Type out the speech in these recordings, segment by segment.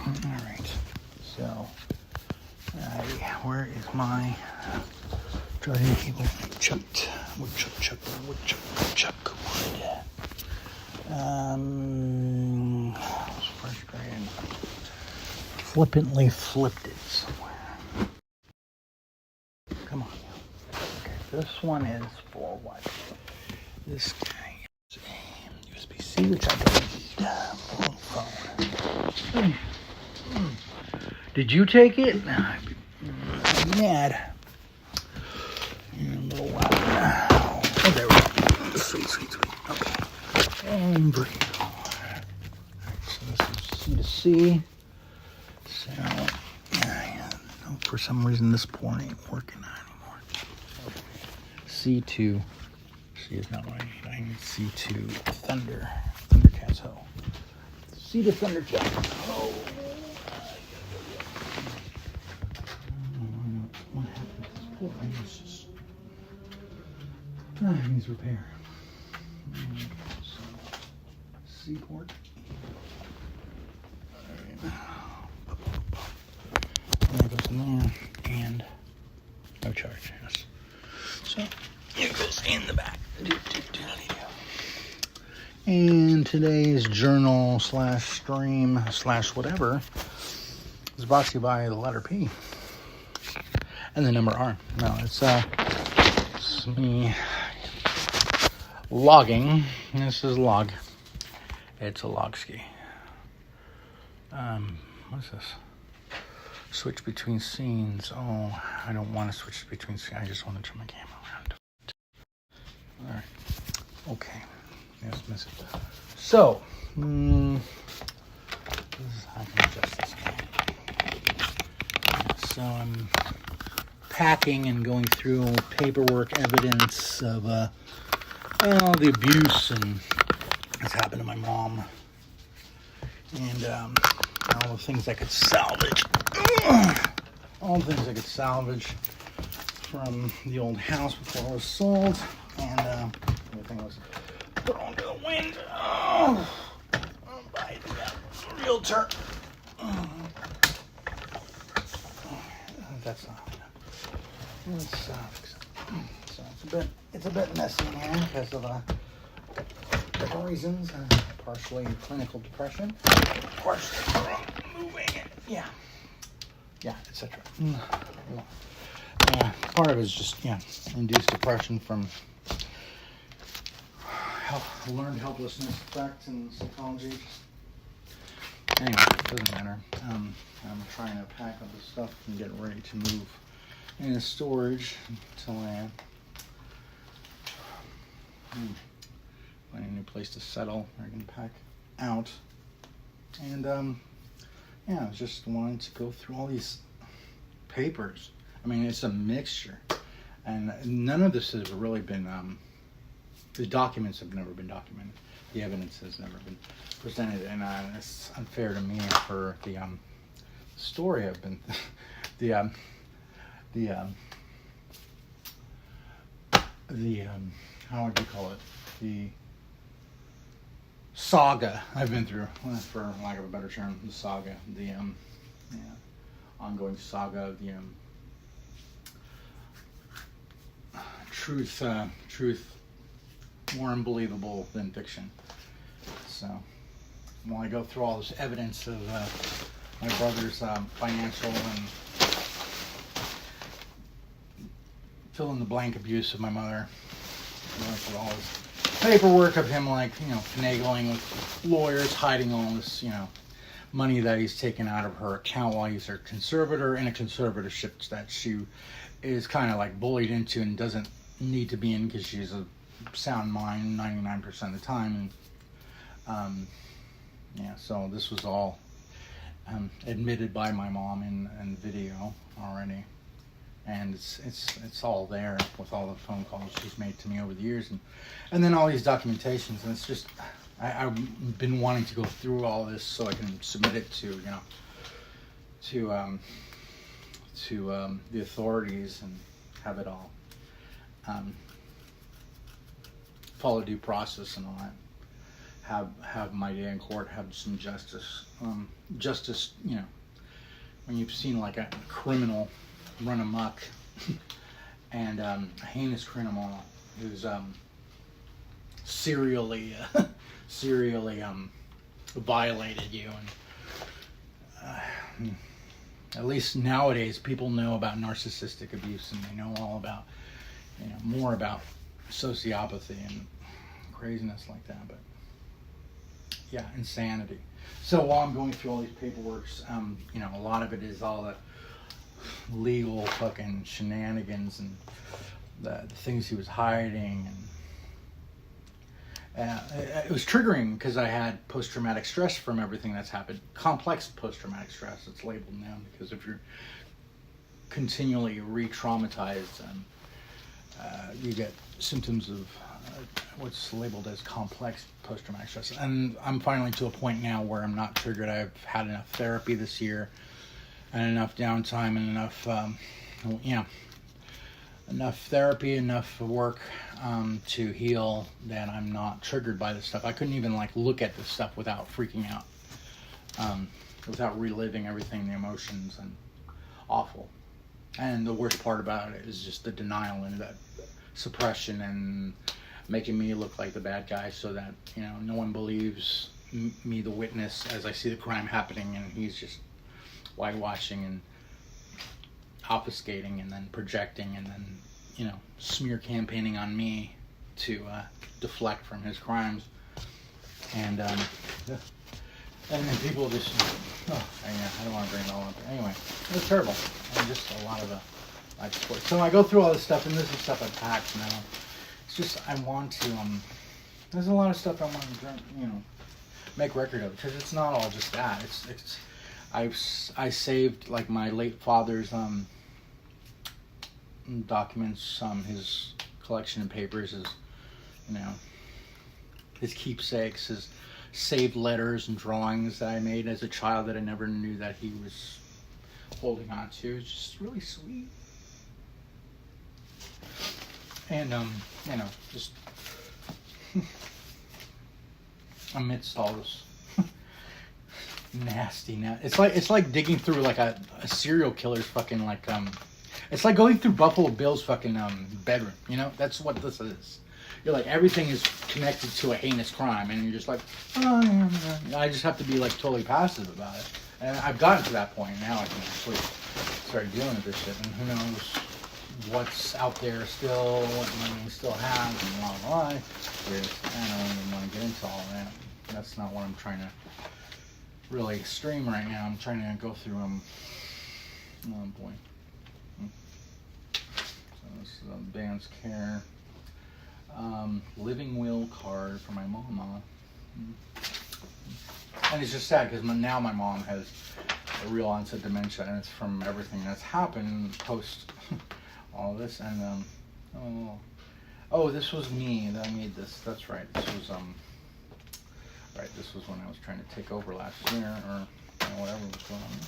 All right. So, where is my driving cable? Woodchuck wood. First grade. Flippantly flipped it somewhere. Come on. Okay, this one is for what? This guy is a USB-C, which I don't need. Phone. Did you take it? I'd be mad. In a little while. Oh, there we go. Sweet. Okay. And breathe. Alright, so this is C to C. So, no, for some reason this port ain't working anymore. Okay. C2. C is not what I need. I need C2 Thundercats Ho. C to Thundercats Ho. What happened to this port? It needs repair. So, C port. And that goes in there, and no charge, yes. So, it goes in the back. And today's journal / stream / whatever is brought to you by the letter P and the number R. No, it's me logging. This is log. It's a log ski. What's this? Switch between scenes. Oh, I don't want to switch between scenes. I just want to turn my camera around. All right. Okay. Yes, miss it. So, I can adjust this. So I'm packing and going through paperwork, evidence of the abuse and that's happened to my mom, and all the things I could salvage. All the things I could salvage from the old house before it was sold, and everything was thrown to the wind. By the realtor. That's not. So it's a bit messy here because of different reasons. Partially clinical depression, partially moving, etc. Part of it is just induced depression from learned helplessness effect in psychology. Anyway, it doesn't matter. I'm trying to pack up the stuff and get ready to move into storage until I find a new place to settle. I can pack out. And I was just wanting to go through all these papers. I mean, it's a mixture, and none of this has really been. The documents have never been documented. The evidence has never been presented, and it's unfair to me for the story I've been, how would you call it? The saga I've been through, for lack of a better term, the saga, the ongoing saga of the truth more unbelievable than fiction. So while I go through all this evidence of my brother's financial and fill in the blank abuse of my mother, going through all this paperwork of him finagling with lawyers, hiding all this money that he's taken out of her account while he's her conservator in a conservatorship that she is kind of like bullied into and doesn't need to be in because she's a sound mind 99% of the time, and so this was all admitted by my mom in video already, and it's all there with all the phone calls she's made to me over the years, and then all these documentations, and it's just I've been wanting to go through all this so I can submit it to the authorities and have it all follow due process and all that. have my day in court, have some justice. Justice, you know, when you've seen like a criminal run amok and a heinous criminal who's serially violated you, and at least nowadays people know about narcissistic abuse, and they know all about, you know, more about sociopathy and craziness like that. But yeah, insanity. So while I'm going through all these paperworks, you know, a lot of it is all the legal fucking shenanigans and the things he was hiding, and it was triggering because I had post-traumatic stress from everything that's happened. Complex post-traumatic stress, it's labeled now, because if you're continually re-traumatized, you get symptoms of what's labeled as complex post-traumatic stress. And I'm finally to a point now where I'm not triggered. I've had enough therapy this year and enough downtime and enough, enough therapy, enough work to heal that I'm not triggered by this stuff. I couldn't even like look at this stuff without freaking out, without reliving everything, the emotions, and awful. And the worst part about it is just the denial and that suppression and making me look like the bad guy, so that, you know, no one believes me, the witness, as I see the crime happening, and he's just whitewashing and obfuscating and then projecting and then, you know, smear campaigning on me to deflect from his crimes. And then people just, I don't want to bring it all up. Anyway, it was terrible. And just a lot of life support. So I go through all this stuff, and this is stuff I packed now. It's just, I want to, there's a lot of stuff I want to, you know, make record of, because it's not all just that. I saved like my late father's documents, his collection of papers, his, you know, his keepsakes, his saved letters and drawings that I made as a child that I never knew that he was holding on to. It's just really sweet. And you know, just amidst all this nasty, it's like digging through like a serial killer's fucking like it's like going through Buffalo Bill's fucking bedroom. You know, that's what this is. You're like, everything is connected to a heinous crime, and you're just like, oh, I just have to be like totally passive about it. And I've gotten to that point. Now I can actually start dealing with this shit, and who knows what's out there still, what money we still have, and blah blah blah. I don't even want to get into all that. That's not what I'm trying to really stream right now. I'm trying to go through them. Oh boy. So this is a Band's Care. Living will card for my mama. And it's just sad because now my mom has a real onset dementia, and it's from everything that's happened post all this. And oh, this was me that I made this. That's right. This was right. This was when I was trying to take over last year, or whatever was going on.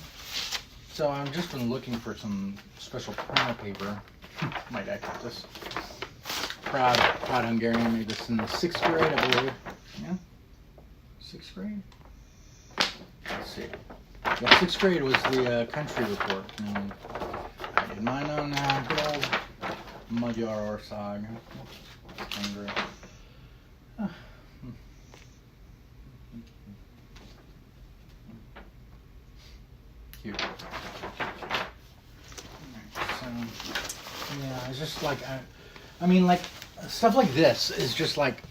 So I've just been looking for some special printer paper. My dad got this. Proud Hungarian, made this in the 6th grade, I believe. Yeah? 6th grade? Let's see. Yeah, 6th grade was the country report. And I did mine on good old Magyarország. Hungary. Cute. So, yeah, it's just like, I mean, like, stuff like this is just like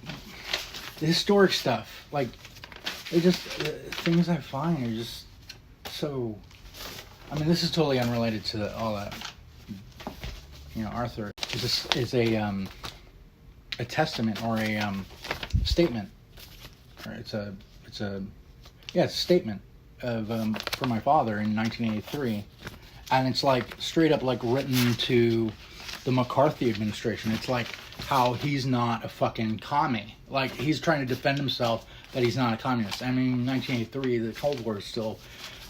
the historic stuff. Like, it just, things I find are just so, I mean, this is totally unrelated to all that, you know, Arthur. Is a testament or a statement. Or it's a statement of, for my father in 1983. And it's like straight up like written to the McCarthy administration. It's like how he's not a fucking commie. Like, he's trying to defend himself that he's not a communist. I mean, 1983, the Cold War is still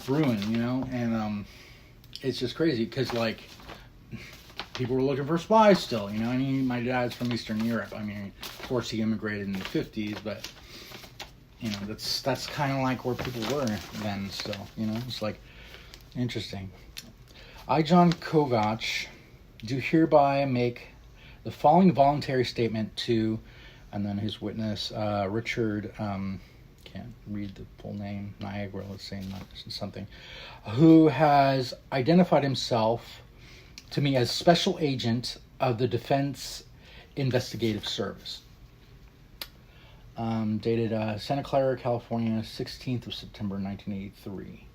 brewing, you know? And it's just crazy because, like, people were looking for spies still, you know? I mean, my dad's from Eastern Europe. I mean, of course, he immigrated in the 50s, but that's kind of like where people were then. Still, it's like interesting. I, John Kovac, do hereby make the following voluntary statement to, and then his witness, Richard, can't read the full name, Niagara, let's say something, who has identified himself to me as special agent of the Defense Investigative Service. Dated Santa Clara, California, 16th of September, 1983.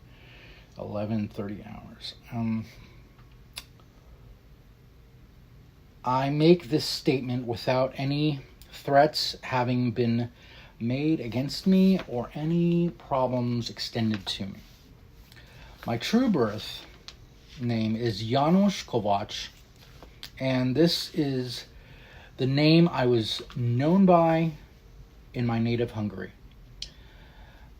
11:30 hours. I make this statement without any threats having been made against me or any problems extended to me. My true birth name is Janusz Kovac, and this is the name I was known by in my native Hungary.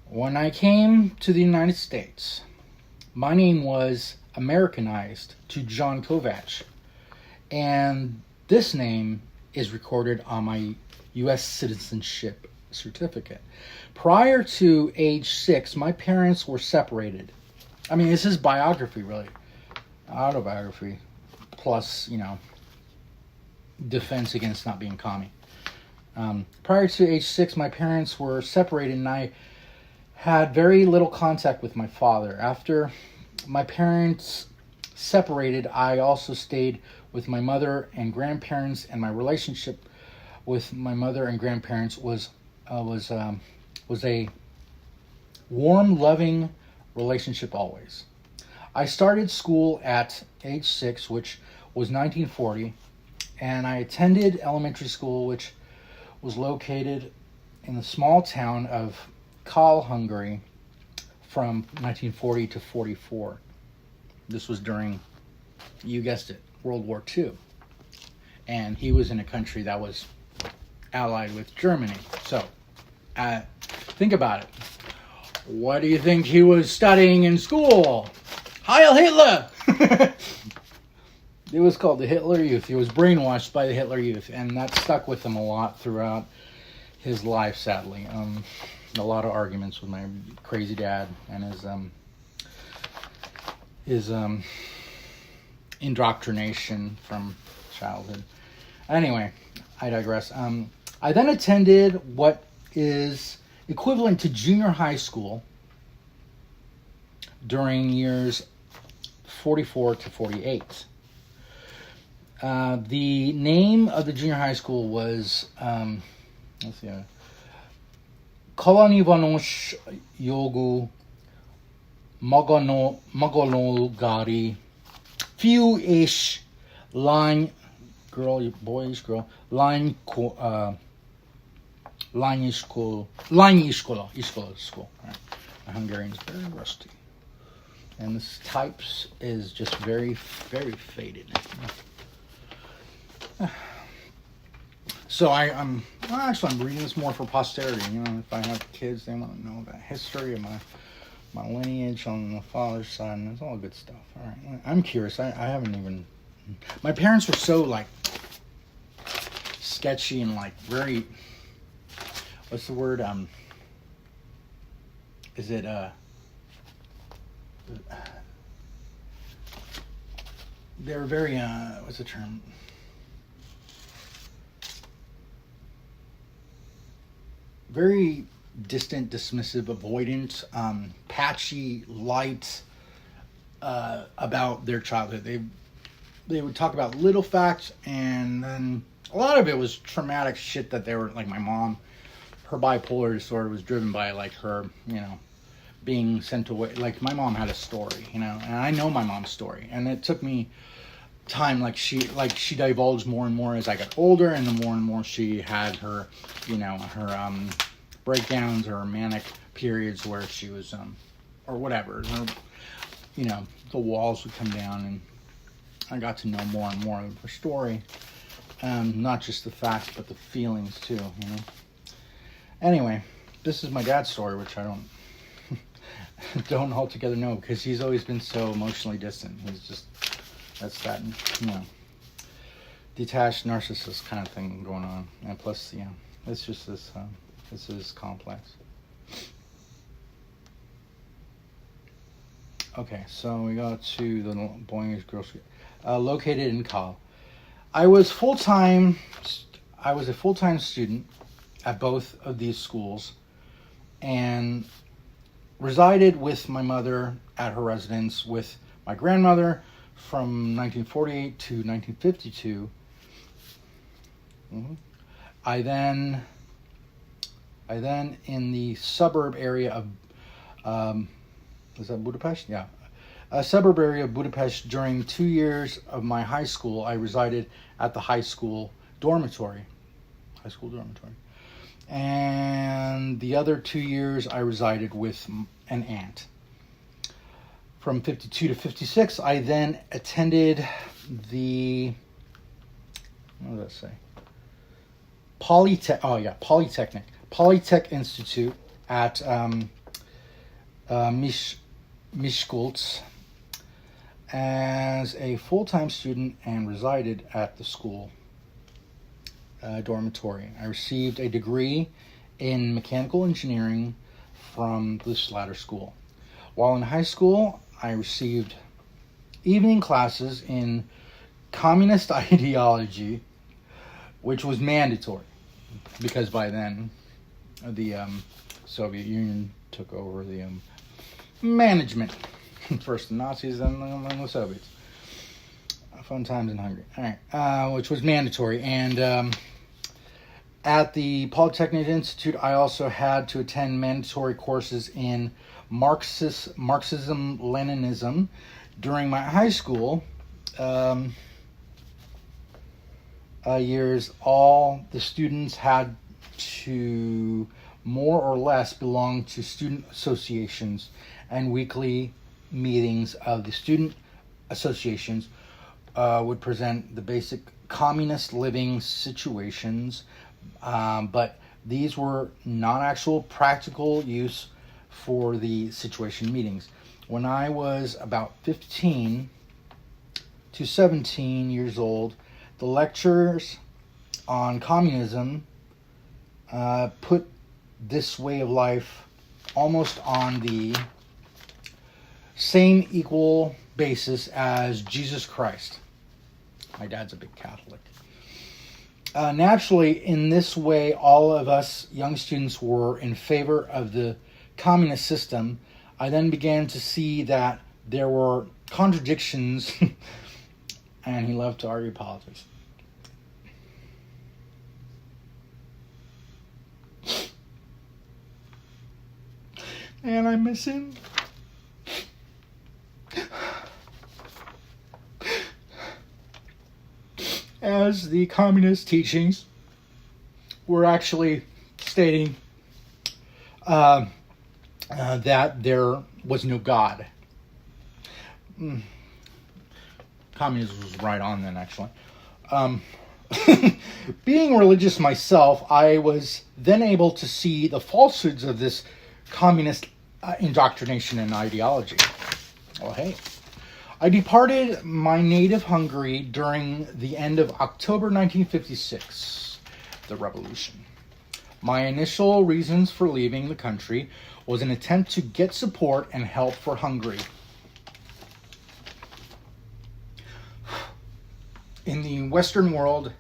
When I came to the United States, my name was Americanized to John Kovac, and this name is recorded on my U.S. citizenship certificate. Prior to age 6, my parents were separated. I mean, this is biography, really. Autobiography, plus, defense against not being commie. Prior to age 6, my parents were separated, and I had very little contact with my father. After my parents separated, I also stayed with my mother and grandparents, and my relationship with my mother and grandparents was a warm, loving relationship always. I started school at age 6, which was 1940, and I attended elementary school, which was located in the small town of Kal, Hungary, from 1940 to 44. This was during, you guessed it, World War II. And he was in a country that was allied with Germany. So, think about it. What do you think he was studying in school? Heil Hitler! It was called the Hitler Youth. He was brainwashed by the Hitler Youth, and that stuck with him a lot throughout his life, sadly. A lot of arguments with my crazy dad and his indoctrination from childhood. Anyway, I digress. I then attended what is equivalent to junior high school during years 44 to 48. The name of the junior high school was, Kolonivanos Jogu Magonolgari Fiú és Lány girl, boyish girl, Iskola school. Right. My Hungarian is very rusty. And this types is just very, very faded. So I'm reading this more for posterity. If I have kids, they want to know the history of my lineage on the father's side, and it's all good stuff. All right, I'm curious. I haven't even. My parents were so sketchy and very. What's the word? Is it They're very what's the term? Very distant, dismissive, avoidant, patchy, light about their childhood. They would talk about little facts, and then a lot of it was traumatic shit that they were, like my mom, her bipolar disorder was driven by her, being sent away. Like my mom had a story, and I know my mom's story, and it took me time. She divulged more and more as I got older, and the more she had her, her breakdowns or manic periods where she was, or whatever, the walls would come down, and I got to know more and more of her story, not just the facts but the feelings too. Anyway, this is my dad's story, which I don't altogether know, because he's always been so emotionally distant. That's that, detached narcissist kind of thing going on. And plus, it's just this is complex. Okay, so we go to the Boys Girls School, located in Cal. I was a full-time student at both of these schools, and resided with my mother at her residence with my grandmother from 1948 to 1952. Mm-hmm. I then in the suburb area of is that Budapest? Yeah. A suburb area of Budapest. During 2 years of my high school, I resided at the high school dormitory. And the other 2 years I resided with an aunt. From 52 to 56, I then attended the, what did that say? Polytech Institute at Miskolc as a full-time student and resided at the school dormitory. I received a degree in mechanical engineering from this latter school. While in high school, I received evening classes in communist ideology, which was mandatory because by then the Soviet Union took over the management. First the Nazis, then the Soviets. Fun times in Hungary. All right, which was mandatory. And at the Polytechnic Institute, I also had to attend mandatory courses in Marxism-Leninism. During my high school years, all the students had to more or less belong to student associations, and weekly meetings of the student associations would present the basic communist living situations, but these were not actual practical use for the situation meetings. When I was about 15 to 17 years old, the lectures on communism put this way of life almost on the same equal basis as Jesus Christ. My dad's a big Catholic. Naturally, in this way, all of us young students were in favor of the communist system. I then began to see that there were contradictions, and he loved to argue politics. And I miss him. As the communist teachings were actually stating that there was no God. Communism was right on then, actually. Being religious myself, I was then able to see the falsehoods of this communist indoctrination and ideology. Well, hey. I departed my native Hungary during the end of October 1956, the revolution. My initial reasons for leaving the country was an attempt to get support and help for Hungary. In the Western world,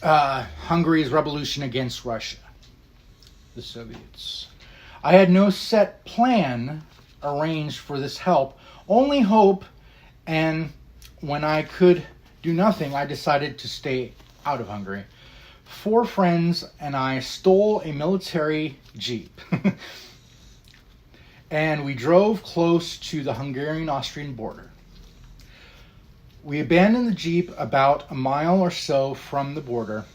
Hungary's revolution against Russia, the Soviets. I had no set plan arranged for this help, only hope, and when I could do nothing, I decided to stay out of Hungary. 4 friends and I stole a military jeep, and we drove close to the Hungarian-Austrian border. We abandoned the jeep about a mile or so from the border.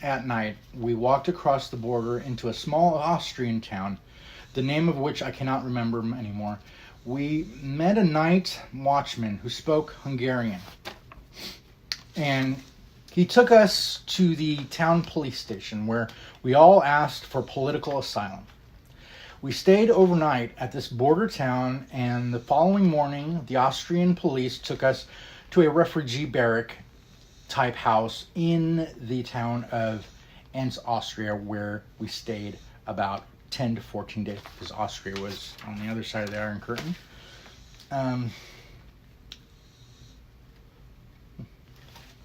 At night, we walked across the border into a small Austrian town, the name of which I cannot remember anymore. We met a night watchman who spoke Hungarian, and he took us to the town police station where we all asked for political asylum. We stayed overnight at this border town, and the following morning, the Austrian police took us to a refugee barrack type house in the town of Enns, Austria, where we stayed about 10 to 14 days because Austria was on the other side of the Iron Curtain.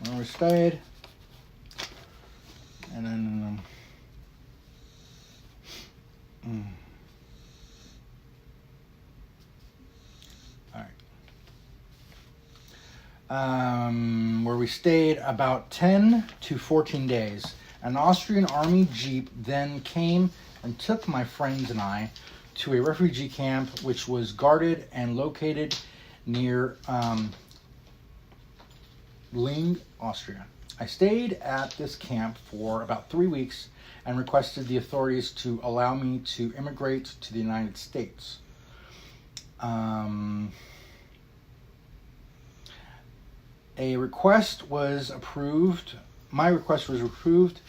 Where we stayed, and then all right. Where we stayed about 10 to 14 days. An Austrian army jeep then came and took my friends and I to a refugee camp which was guarded and located near Ling, Austria. I stayed at this camp for about 3 weeks and requested the authorities to allow me to immigrate to the United States. A request was approved. My request was approved,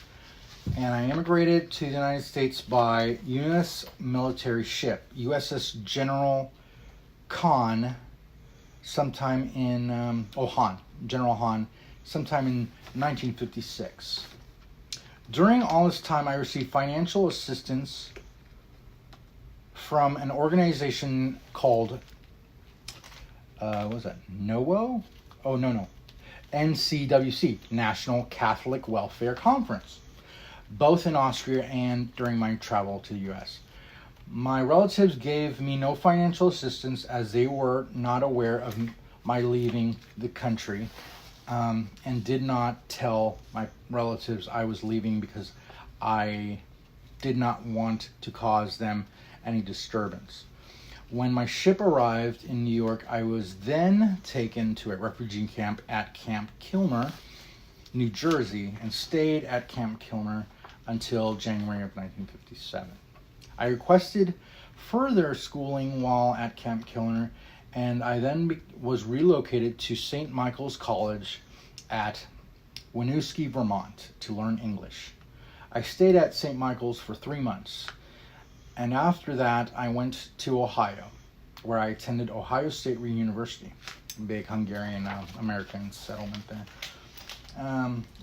and I immigrated to the United States by U.S. military ship, USS General Khan, sometime in General Han, sometime in 1956. During all this time, I received financial assistance from an organization called, what was that, NOWO? Oh, no. NCWC, National Catholic Welfare Conference, both in Austria and during my travel to the U.S. My relatives gave me no financial assistance as they were not aware of my leaving the country, and did not tell my relatives I was leaving because I did not want to cause them any disturbance. When my ship arrived in New York, I was then taken to a refugee camp at Camp Kilmer, New Jersey, and stayed at Camp Kilmer until January of 1957. I requested further schooling while at Camp Kilmer, and I then was relocated to St. Michael's College at Winooski, Vermont, to learn English. I stayed at St. Michael's for 3 months, and after that I went to Ohio, where I attended Ohio State University, a big Hungarian American settlement there.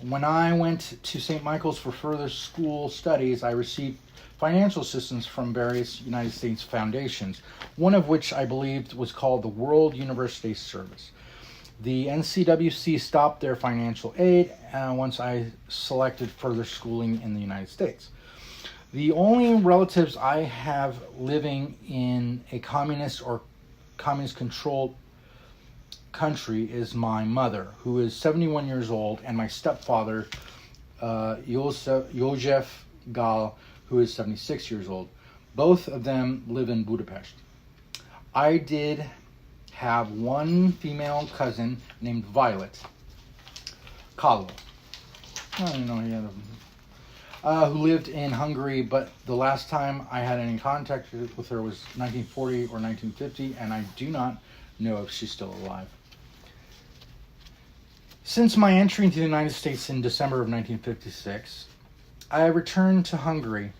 When I went to St. Michael's for further school studies, I received financial assistance from various United States foundations, one of which I believed was called the World University Service. The NCWC stopped their financial aid once I selected further schooling in the United States. The only relatives I have living in a communist or communist-controlled country is my mother, who is 71 years old, and my stepfather, József Gál, who is 76 years old. Both of them live in Budapest. I did have one female cousin named Violet Kahlo. I don't know he had who lived in Hungary, but the last time I had any contact with her was 1940 or 1950, and I do not know if she's still alive. Since my entry into the United States in December of 1956, I returned to Hungary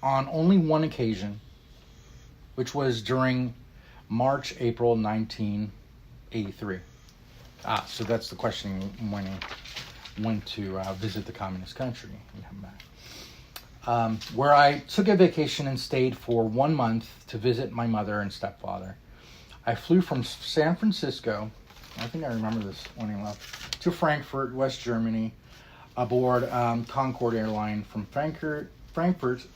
on only one occasion, which was during March-April 1983. So that's the question when I went to visit the communist country and come back. Where I took a vacation and stayed for 1 month to visit my mother and stepfather. I flew from San Francisco, I think I remember this when I left, to Frankfurt, West Germany, aboard Concorde airline. From Frankfurt,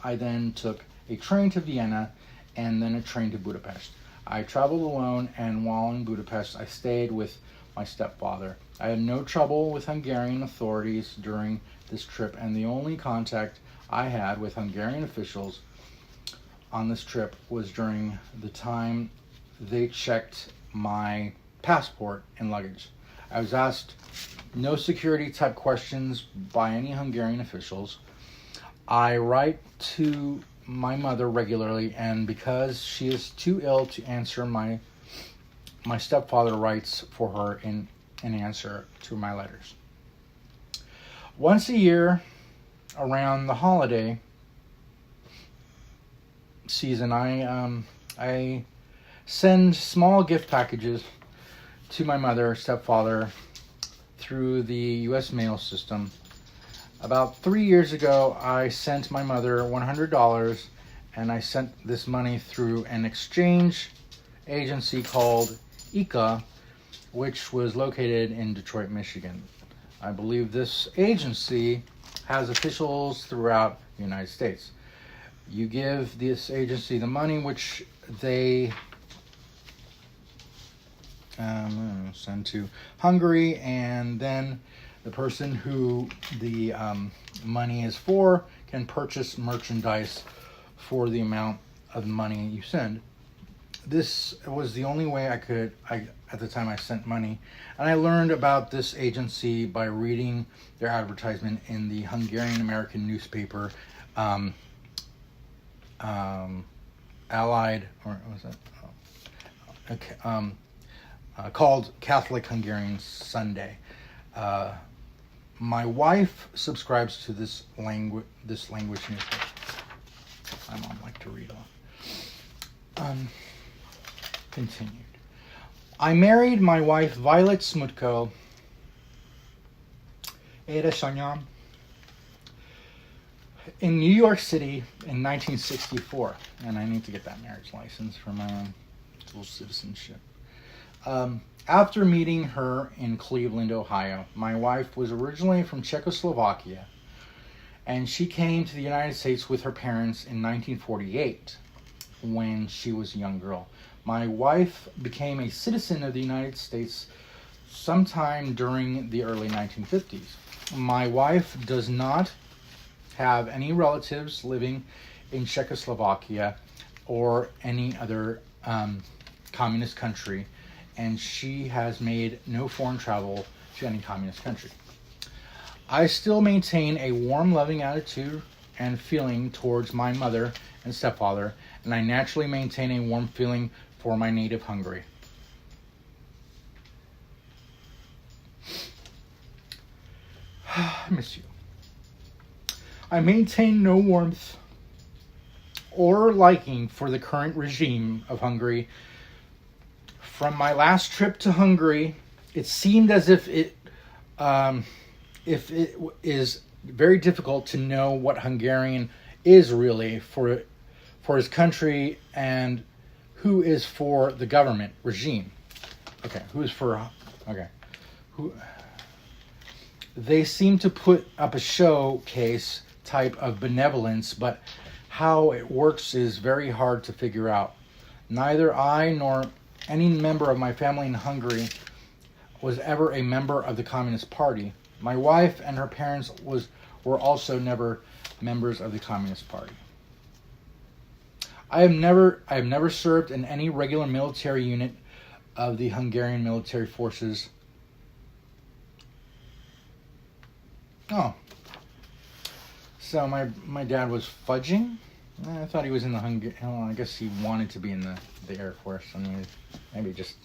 I then took a train to Vienna and then a train to Budapest. I traveled alone, and while in Budapest, I stayed with my stepfather. I had no trouble with Hungarian authorities during this trip, and the only contact I had with Hungarian officials on this trip was during the time they checked my passport and luggage. I was asked no security type questions by any Hungarian officials. I write to my mother regularly, and because she is too ill to answer, my stepfather writes for her in answer to my letters. Once a year, around the holiday season, I send small gift packages to my mother or stepfather through the U.S. mail system. About 3 years ago, I sent my mother $100 and I sent this money through an exchange agency called ICA, which was located in Detroit, Michigan. I believe this agency has officials throughout the United States. You give this agency the money, which they send to Hungary, and then the person who the money is for can purchase merchandise for the amount of money you send. This was the only way at the time I sent money, and I learned about this agency by reading their advertisement in the Hungarian American newspaper, Allied, or what was that? Called Catholic Hungarian Sunday. My wife subscribes to this language newspaper. My mom liked to read on. Continued. I married my wife Violet Smutko, édesanyám, in New York City in 1964, and I need to get that marriage license for my own dual citizenship. After meeting her in Cleveland, Ohio, my wife was originally from Czechoslovakia, and she came to the United States with her parents in 1948 when she was a young girl. My wife became a citizen of the United States sometime during the early 1950s. My wife does not have any relatives living in Czechoslovakia or any other communist country, and she has made no foreign travel to any communist country. I still maintain a warm, loving attitude and feeling towards my mother and stepfather, and I naturally maintain a warm feeling for my native Hungary. I miss you. I maintain no warmth or liking for the current regime of Hungary. From my last trip to Hungary, it seemed as if it is very difficult to know what Hungarian is really for his country and who is for the government regime. They seem to put up a showcase type of benevolence, but how it works is very hard to figure out. Neither I nor any member of my family in Hungary was ever a member of the Communist Party. My wife and her parents were also never members of the Communist Party. I have never served in any regular military unit of the Hungarian military forces. Oh. So my dad was fudging? I thought he was in the I guess he wanted to be in the Air Force. I mean, maybe just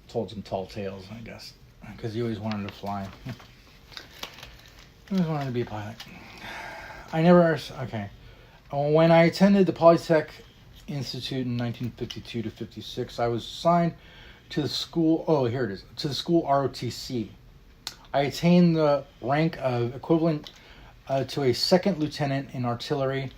told some tall tales, I guess. Because he always wanted to fly. He always wanted to be a pilot. When I attended the Polytech Institute in 1952 to 56, I was assigned to the school, to the school ROTC. I attained the rank of equivalent to a second lieutenant in artillery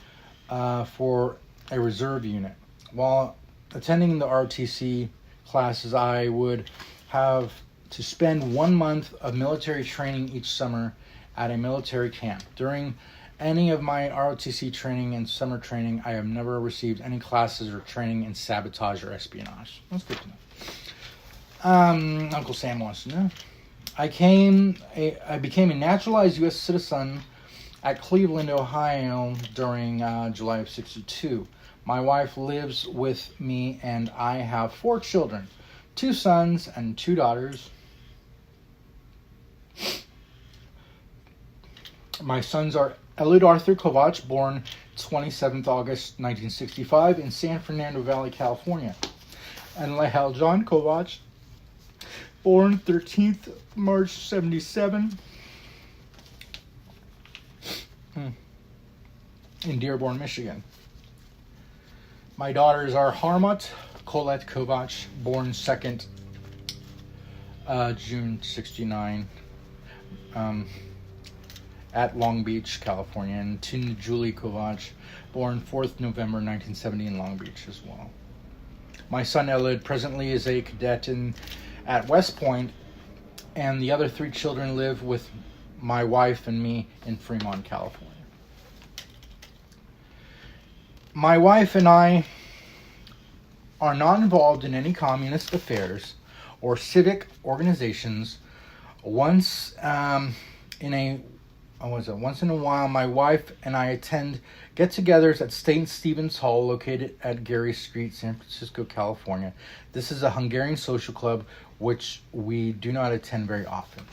for a reserve unit. While attending the ROTC classes, I would have to spend 1 month of military training each summer at a military camp. During any of my ROTC training and summer training, I have never received any classes or training in sabotage or espionage. That's good to know. Uncle Sam wants to know. I became a naturalized U.S. citizen at Cleveland, Ohio during July of 62. My wife lives with me and I have 4 children, 2 sons and 2 daughters. My sons are Elliot Arthur Kovac, born 27th August 1965 in San Fernando Valley, California, and Lehel John Kovac, born 13th March 77 in Dearborn, Michigan. My daughters are Harmut Colette Kovac, born 2nd June 69, at Long Beach, California, and to Julie Kovac, born 4th November 1970 in Long Beach as well. My son Elid presently is a cadet at West Point, and the other 3 children live with my wife and me in Fremont, California. My wife and I are not involved in any communist affairs or civic organizations. Once in a while, my wife and I attend get-togethers at St. Stephen's Hall, located at Gary Street, San Francisco, California. This is a Hungarian social club, which we do not attend very often.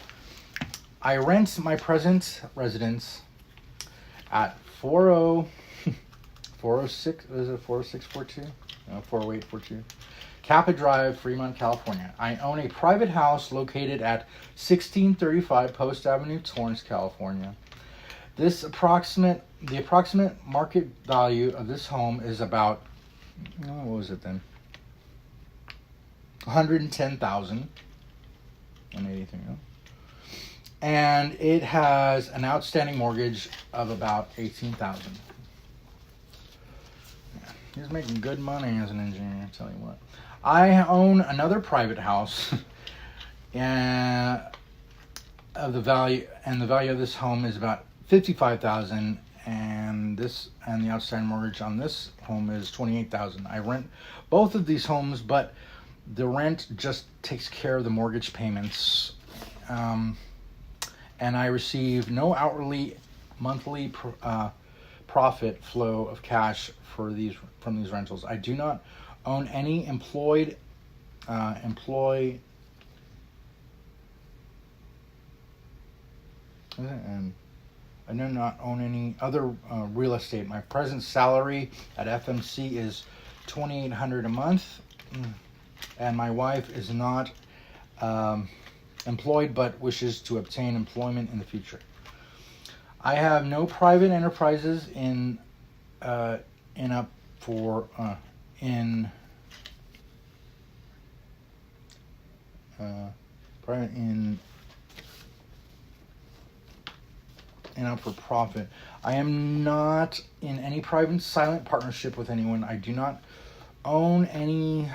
I rent my present residence at 40842? Kappa Drive, Fremont, California. I own a private house located at 1635 Post Avenue, Torrance, California. The approximate market value of this home is about, what was it then? $110,000. And it has an outstanding mortgage of about $18,000. He's making good money as an engineer, I'll tell you what. I own another private house, and the value of this home is about $55,000, and the outstanding mortgage on this home is $28,000. I rent both of these homes, but the rent just takes care of the mortgage payments, and I receive no hourly, monthly profit flow of cash from these rentals. I do not own any and I do not own any other real estate. My present salary at FMC is $2,800 a month, and my wife is not employed but wishes to obtain employment in the future. I have no private enterprises up for profit. I am not in any private silent partnership with anyone. I do not own any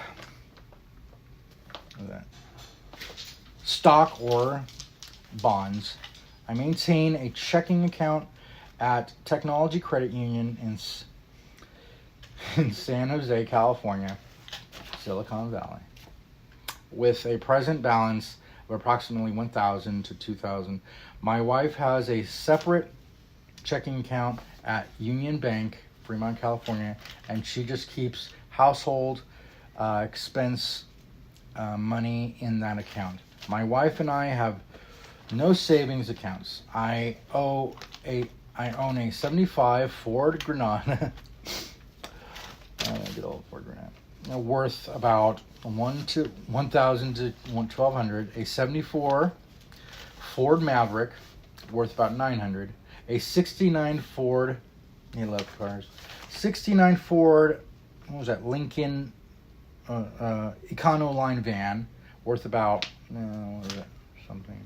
stock or bonds. I maintain a checking account at Technology Credit Union in San Jose, California, Silicon Valley, with a present balance of approximately $1,000 to $2,000. My wife has a separate checking account at Union Bank, Fremont, California, and she just keeps household expense money in that account. My wife and I have no savings accounts. I own a 75 Ford Granada, good old Ford Granada, worth about $1,000 to $1,200. A 74 Ford Maverick, worth about $900. A 69 Ford, he loved cars. 69 Ford, what was that? Lincoln Econoline van, worth about what is it? Something.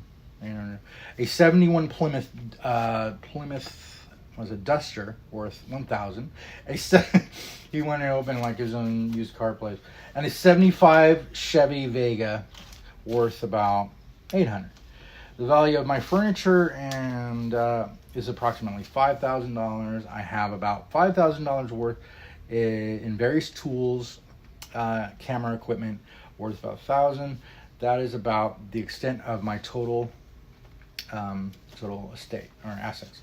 A 71 Plymouth was a Duster, worth $1,000. He went and opened like his own used car place. And a 75 Chevy Vega, worth about $800. The value of my furniture is approximately $5,000. I have about $5,000 worth in various tools, camera equipment, worth about $1,000. That is about the extent of my total estate or assets.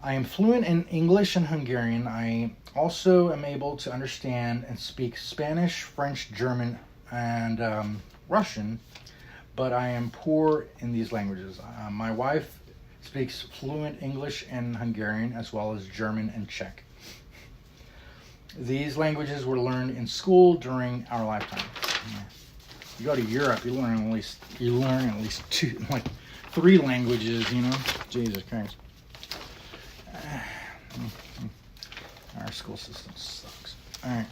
I am fluent in English and Hungarian. I also am able to understand and speak Spanish, French, German, and Russian, but I am poor in these languages. My wife speaks fluent English and Hungarian, as well as German and Czech. These languages were learned in school during our lifetime. You go to Europe, you learn at least 3 languages, Jesus Christ. Our school system sucks. All right.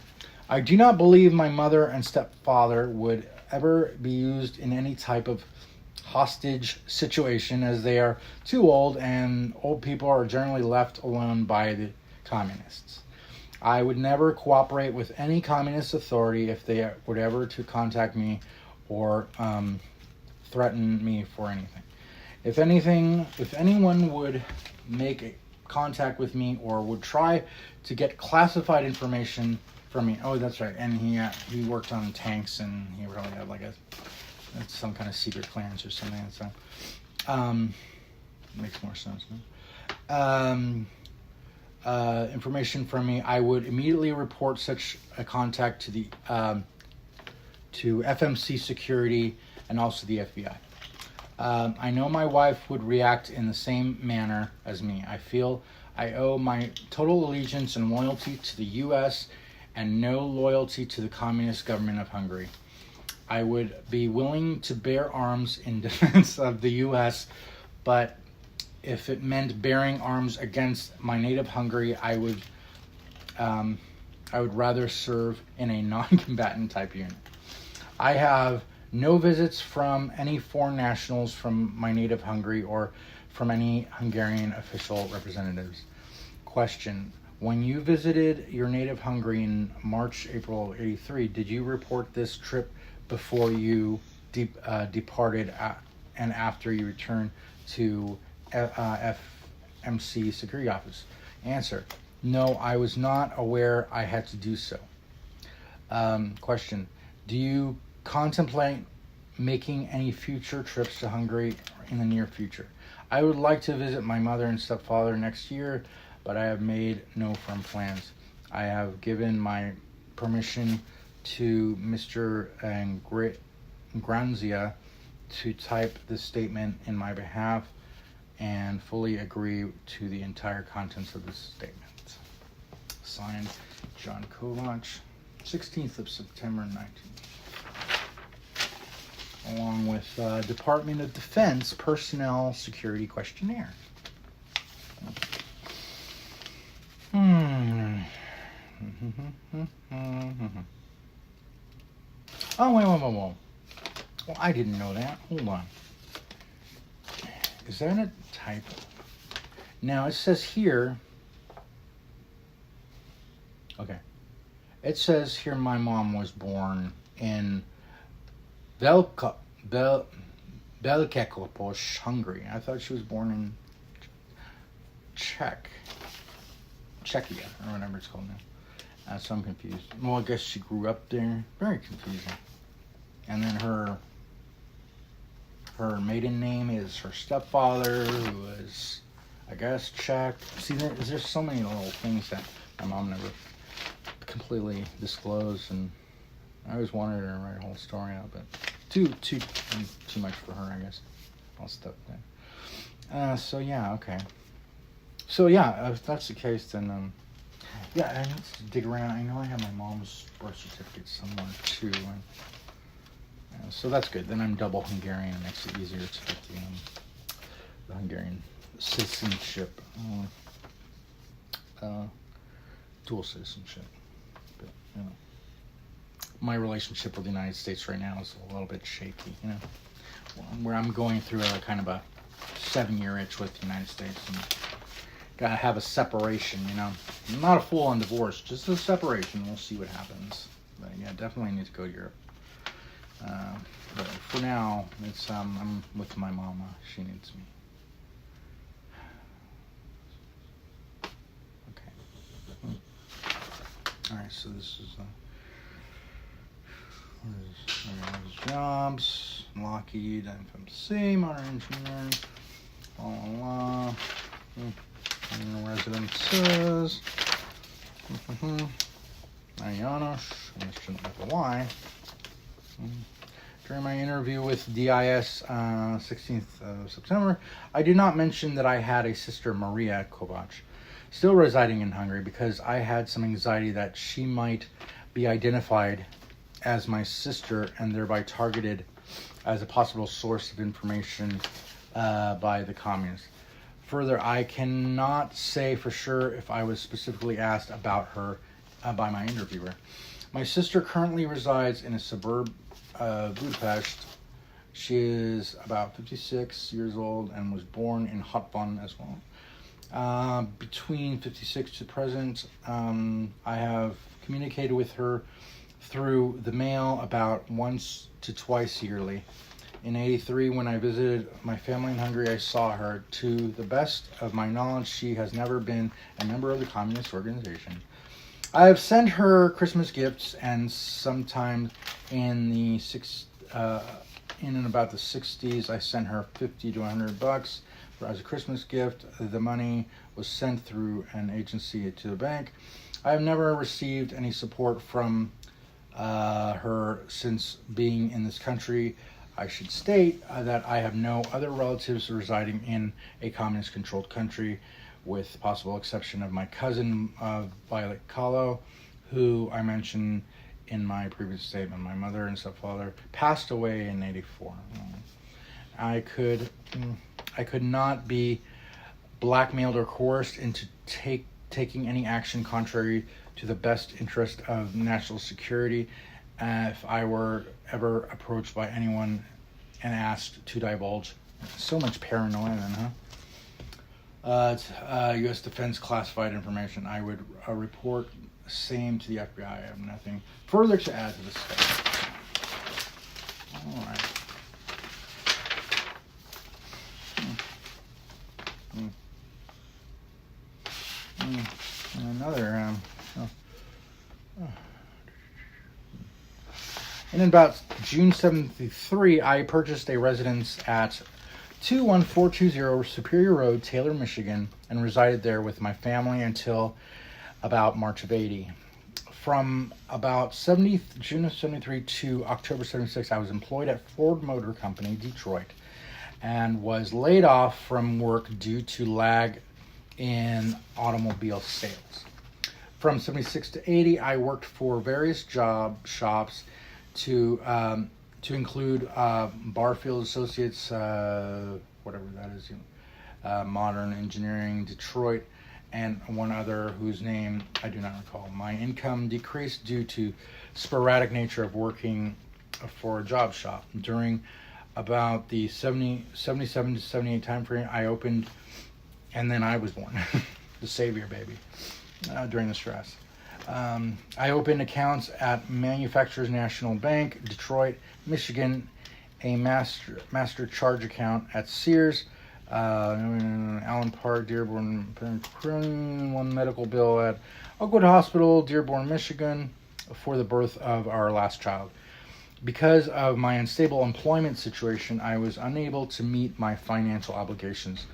I do not believe my mother and stepfather would ever be used in any type of hostage situation, as they are too old and old people are generally left alone by the communists. I would never cooperate with any communist authority if they were ever to contact me or threaten me for anything. If anyone would make contact with me or would try to get classified information from me, oh, that's right, and he worked on tanks, and he really had like some kind of secret clearance or something. So, makes more sense. Information from me, I would immediately report such a contact to the to FMC security and also the FBI. I know my wife would react in the same manner as me. I feel I owe my total allegiance and loyalty to the U.S. and no loyalty to the communist government of Hungary. I would be willing to bear arms in defense of the U.S., but if it meant bearing arms against my native Hungary, I would rather serve in a non-combatant type unit. I have no visits from any foreign nationals from my native Hungary or from any Hungarian official representatives. Question: when you visited your native Hungary in March, April '83, did you report this trip before you departed and after you returned to FMC security office? Answer: no, I was not aware I had to do so. Question: do you contemplate making any future trips to Hungary in the near future? I would like to visit my mother and stepfather next year, but I have made no firm plans. I have given my permission to Mr. Granzia to type this statement in my behalf and fully agree to the entire contents of this statement. Signed, John Kovac, 16th of September 19. Along with Department of Defense Personnel Security Questionnaire. Oh, wait. Well, I didn't know that. Hold on. Is that a typo? Now, it says here... Okay. It says here my mom was born in Belkekopos, Hungary. I thought she was born in Czechia, or whatever it's called now. So I'm confused. Well, I guess she grew up there. Very confusing. And then her maiden name is her stepfather, who is, I guess, Czech. See, there's so many little things that my mom never completely disclosed, and I always wanted her to write a whole story out, but too much for her, I guess. All stuff there. So yeah, okay. So yeah, if that's the case, then yeah, I need to dig around. I know I have my mom's birth certificate somewhere too, and so that's good. Then I'm double Hungarian. It makes it easier to get the Hungarian citizenship, dual citizenship. But you know, my relationship with the United States right now is a little bit shaky. You know, where I'm going through a kind of a 7-year itch with the United States, and gotta have a separation. You know, not a full-on divorce, just a separation. We'll see what happens. But yeah, definitely need to go to Europe. But for now, it's I'm with my mama. She needs me. Okay. All right. So this is what is jobs? Lockheed, FMC, modern engineering. Blah blah blah. Residences. Ayanosh. I shouldn't have the Y. During my interview with DIS 16th of September, I did not mention that I had a sister, Maria Kovac, still residing in Hungary, because I had some anxiety that she might be identified as my sister and thereby targeted as a possible source of information by the communists. Further, I cannot say for sure if I was specifically asked about her by my interviewer. My sister currently resides in a suburb of Budapest She is about 56 years old and was born in Hotbon as well. Between 56 to present, I have communicated with her through the mail about once to twice yearly. In 83, when I visited my family in Hungary, I saw her. To the best of my knowledge, she has never been a member of the communist organization. I have sent her Christmas gifts, and sometime in and about the 60s, I sent her $50 to $100 as a Christmas gift. The money was sent through an agency to the bank. I have never received any support from her since being in this country. I should state that I have no other relatives residing in a communist-controlled country, with possible exception of my cousin Violet Kahlo, who I mentioned in my previous statement. My mother and stepfather passed away in '84. I could not be blackmailed or coerced into taking any action contrary to the best interest of national security. If I were ever approached by anyone and asked to divulge. So much paranoia then, huh? U.S. Defense classified information. I would report the same to the FBI. I have nothing further to add to this stuff. All right. Another... In about June 73, I purchased a residence at 21420 Superior Road, Taylor, Michigan, and resided there with my family until about March of 80. From about June of 73 to October 76, I was employed at Ford Motor Company, Detroit, and was laid off from work due to lag in automobile sales. From 76 to 80, I worked for various job shops to include Barfield Associates, whatever that is, Modern Engineering, Detroit, and one other whose name I do not recall. My income decreased due to sporadic nature of working for a job shop. During about the 77 to 78 time frame, I opened, and then I was born, the savior baby, during the stress. I opened accounts at Manufacturers National Bank, Detroit, Michigan, a master charge account at Sears, Allen Park, Dearborn, one medical bill at Oakwood Hospital, Dearborn, Michigan, for the birth of our last child. Because of my unstable employment situation, I was unable to meet my financial obligations.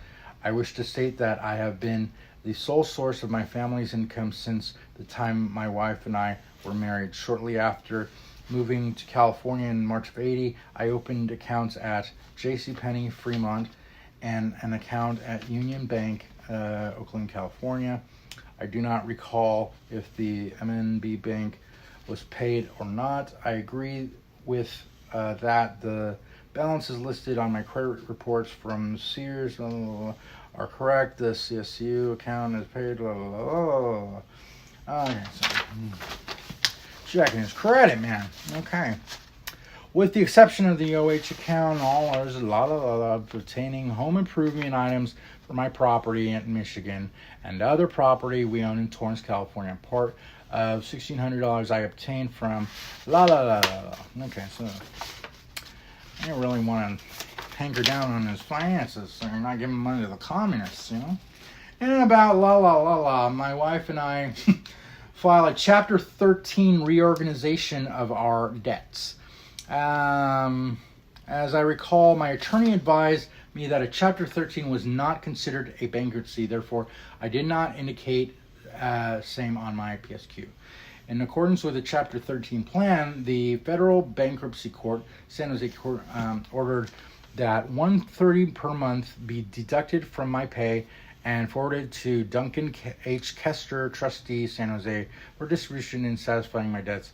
I wish to state that I have been the sole source of my family's income since the time my wife and I were married. Shortly after moving to California in March of 80, I opened accounts at JCPenney, Fremont, and an account at Union Bank, Oakland, California. I do not recall if the MNB Bank was paid or not. I agree with that the balances listed on my credit reports from Sears are correct. The CSU account is paid. Okay, so checking his credit, man. Okay. With the exception of the OH account, all others, a lot of pertaining home improvement items for my property in Michigan and other property we own in Torrance, California. Part of $1,600 I obtained from Okay, so I don't really want to hanker down on his finances, so you're not giving money to the communists, you know. And about my wife and I file a Chapter 13 reorganization of our debts. As I recall, my attorney advised me that a Chapter 13 was not considered a bankruptcy. Therefore, I did not indicate same on my PSQ. In accordance with the Chapter 13 plan, the Federal Bankruptcy Court, San Jose Court, ordered that $130 per month be deducted from my pay and forwarded to Duncan H. Kester, trustee, San Jose, for distribution in satisfying my debts.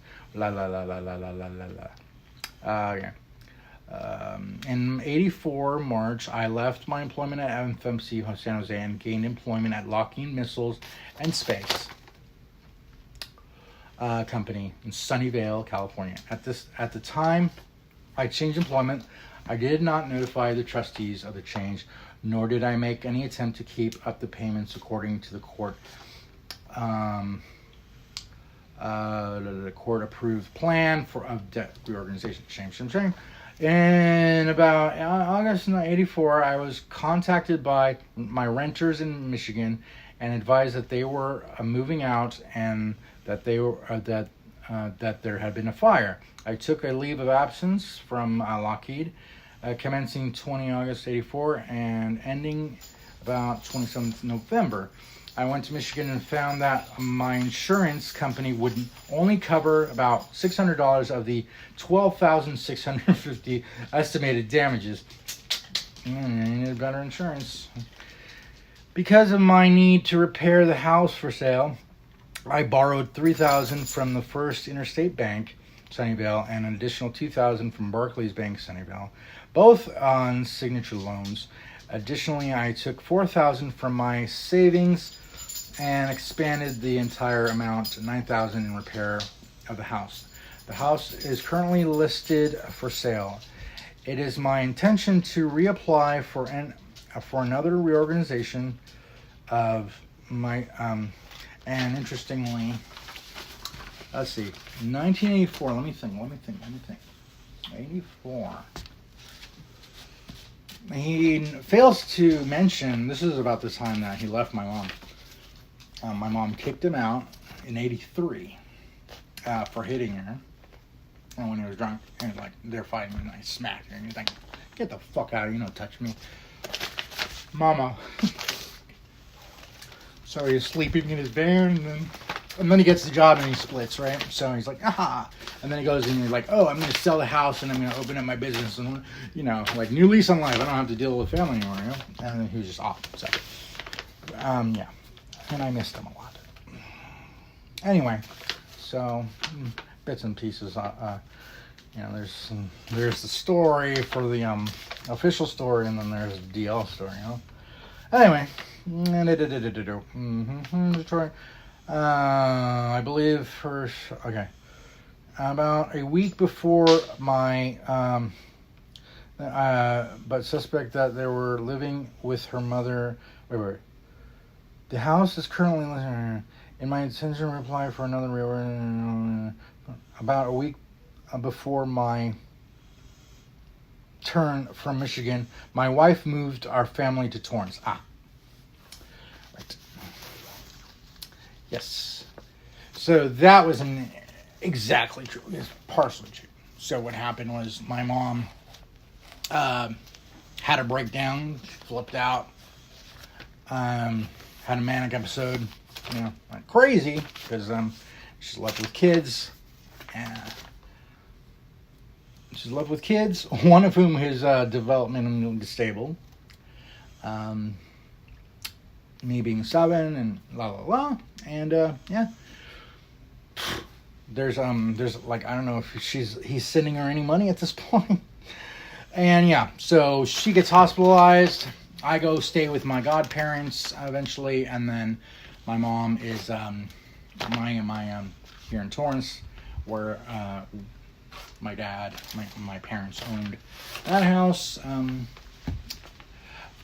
In 84 March, I left my employment at FMC San Jose and gained employment at Lockheed Missiles and Space Company in Sunnyvale, California. At the time I changed employment, I did not notify the trustees of the change, nor did I make any attempt to keep up the payments according to the court. The court-approved plan of debt reorganization. Shame. In about August 1984, I was contacted by my renters in Michigan and advised that they were moving out and that that there had been a fire. I took a leave of absence from Lockheed, commencing 20 August 84 and ending about 27th November. I went to Michigan and found that my insurance company would only cover about $600 of the $12,650 estimated damages. I needed better insurance. Because of my need to repair the house for sale, I borrowed $3,000 from the First Interstate Bank, Sunnyvale, and an additional $2,000 from Barclays Bank, Sunnyvale, both on signature loans. Additionally, I took $4,000 from my savings and expanded the entire amount to $9,000 in repair of the house. The house is currently listed for sale. It is my intention to reapply for another reorganization of my and interestingly, let's see, 1984. Let me think. 84. He fails to mention. This is about the time that he left my mom. My mom kicked him out in 83 for hitting her. And when he was drunk, and like they're fighting, and I smacked her, and he's like, "Get the fuck out of here! You don't touch me, mama." So he's sleeping in his van, and then he gets the job and he splits, right? So he's like, "Ah!" And then he goes and he's like, "Oh, I'm going to sell the house and I'm going to open up my business and like new lease on life. I don't have to deal with family anymore." And then he was just off. So, yeah. And I missed him a lot. Anyway, so bits and pieces. There's the story for the official story, and then there's the DL story. Anyway, Detroit. I believe about a week before my but suspect that they were living with her mother. Wait. The house is currently in my intention to reply for another reorganization. About a week before my turn from Michigan, my wife moved our family to Torrance. Right. Yes. So that was exactly true. It's partially true. So what happened was my mom had a breakdown, flipped out. Had a manic episode, like crazy, because she's left with kids, one of whom is developmentally disabled, me being 7, and and there's like, I don't know if he's sending her any money at this point, and so she gets hospitalized. I go stay with my godparents eventually, and then my mom is here in Torrance, where my dad, my parents owned that house.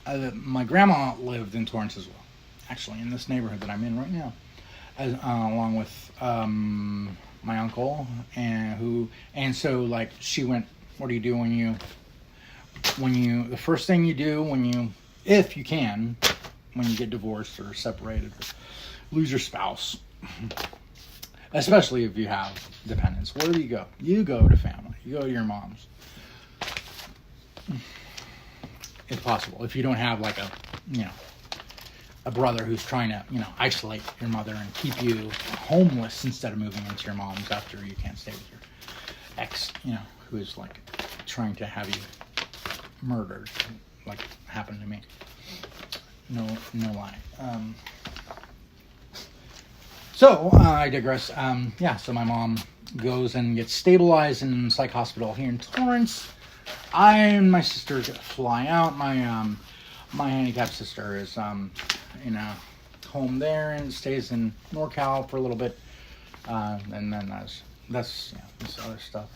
My grandma lived in Torrance as well, actually, in this neighborhood that I'm in right now, along with my uncle, and so like she went. What do you do the first thing you do if you can, when you get divorced or separated or lose your spouse, especially if you have dependents, where do you go? You go to family. You go to your mom's. If possible. If you don't have like a brother who's trying to, isolate your mother and keep you homeless instead of moving into your mom's after you can't stay with your ex, who is like trying to have you murdered, like happened to me. No lie. So I digress. So my mom goes and gets stabilized in psych hospital here in Torrance. I and my sister fly out. My handicapped sister is in a home there and stays in NorCal for a little bit, and then that's this other stuff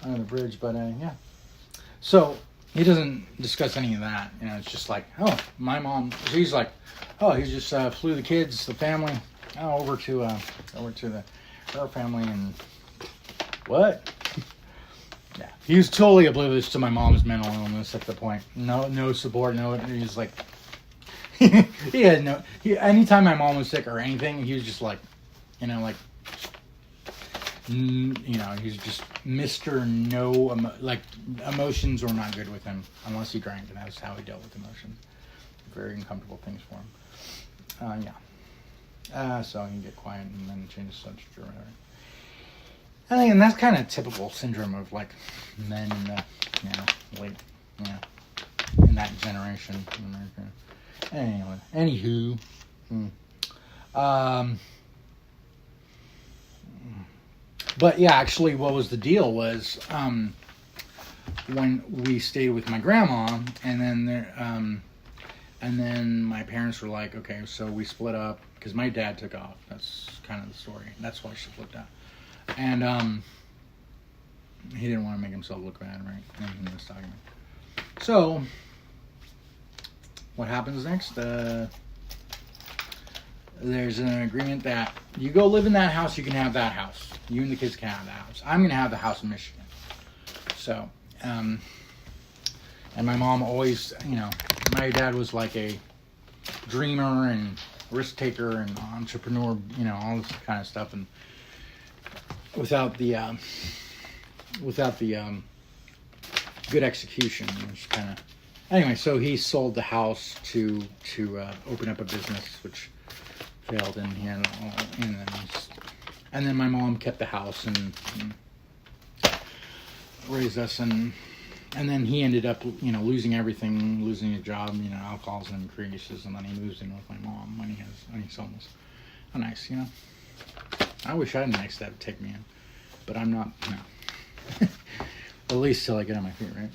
under the bridge. But So he doesn't discuss any of that. You know, it's just like, oh, my mom. He's like, oh, he just flew the kids, the family, over to our family, and what? Yeah, he was totally oblivious to my mom's mental illness at the point. No support. No, he's like, he had no. Anytime my mom was sick or anything, he was just like, you know, like. He's just Mr. No, emotions were not good with him unless he drank, and that's how he dealt with emotions. Very uncomfortable things for him. So he can get quiet and then change the subject or whatever. I think, and that's kind of typical syndrome of like men in the, in that generation in America. Anyway, But yeah, actually, what was the deal was when we stayed with my grandma, and then my parents were like, okay, so we split up because my dad took off. That's kind of the story. That's why she flipped out, and he didn't want to make himself look bad, right? In this document. So what happens next? There's an agreement that you go live in that house, you can have that house. You and the kids can have that house. I'm going to have the house in Michigan. So, and my mom always, my dad was like a dreamer and risk taker and entrepreneur, all this kind of stuff. And without the good execution, which kind of, anyway, so he sold the house to open up a business, which failed, and then my mom kept the house and raised us, and then he ended up losing everything, losing a job, alcoholism increases, and then he moves in with my mom when he's homeless. How nice, I wish I had an ex that would take me in, but I'm not. No. At least till I get on my feet, right?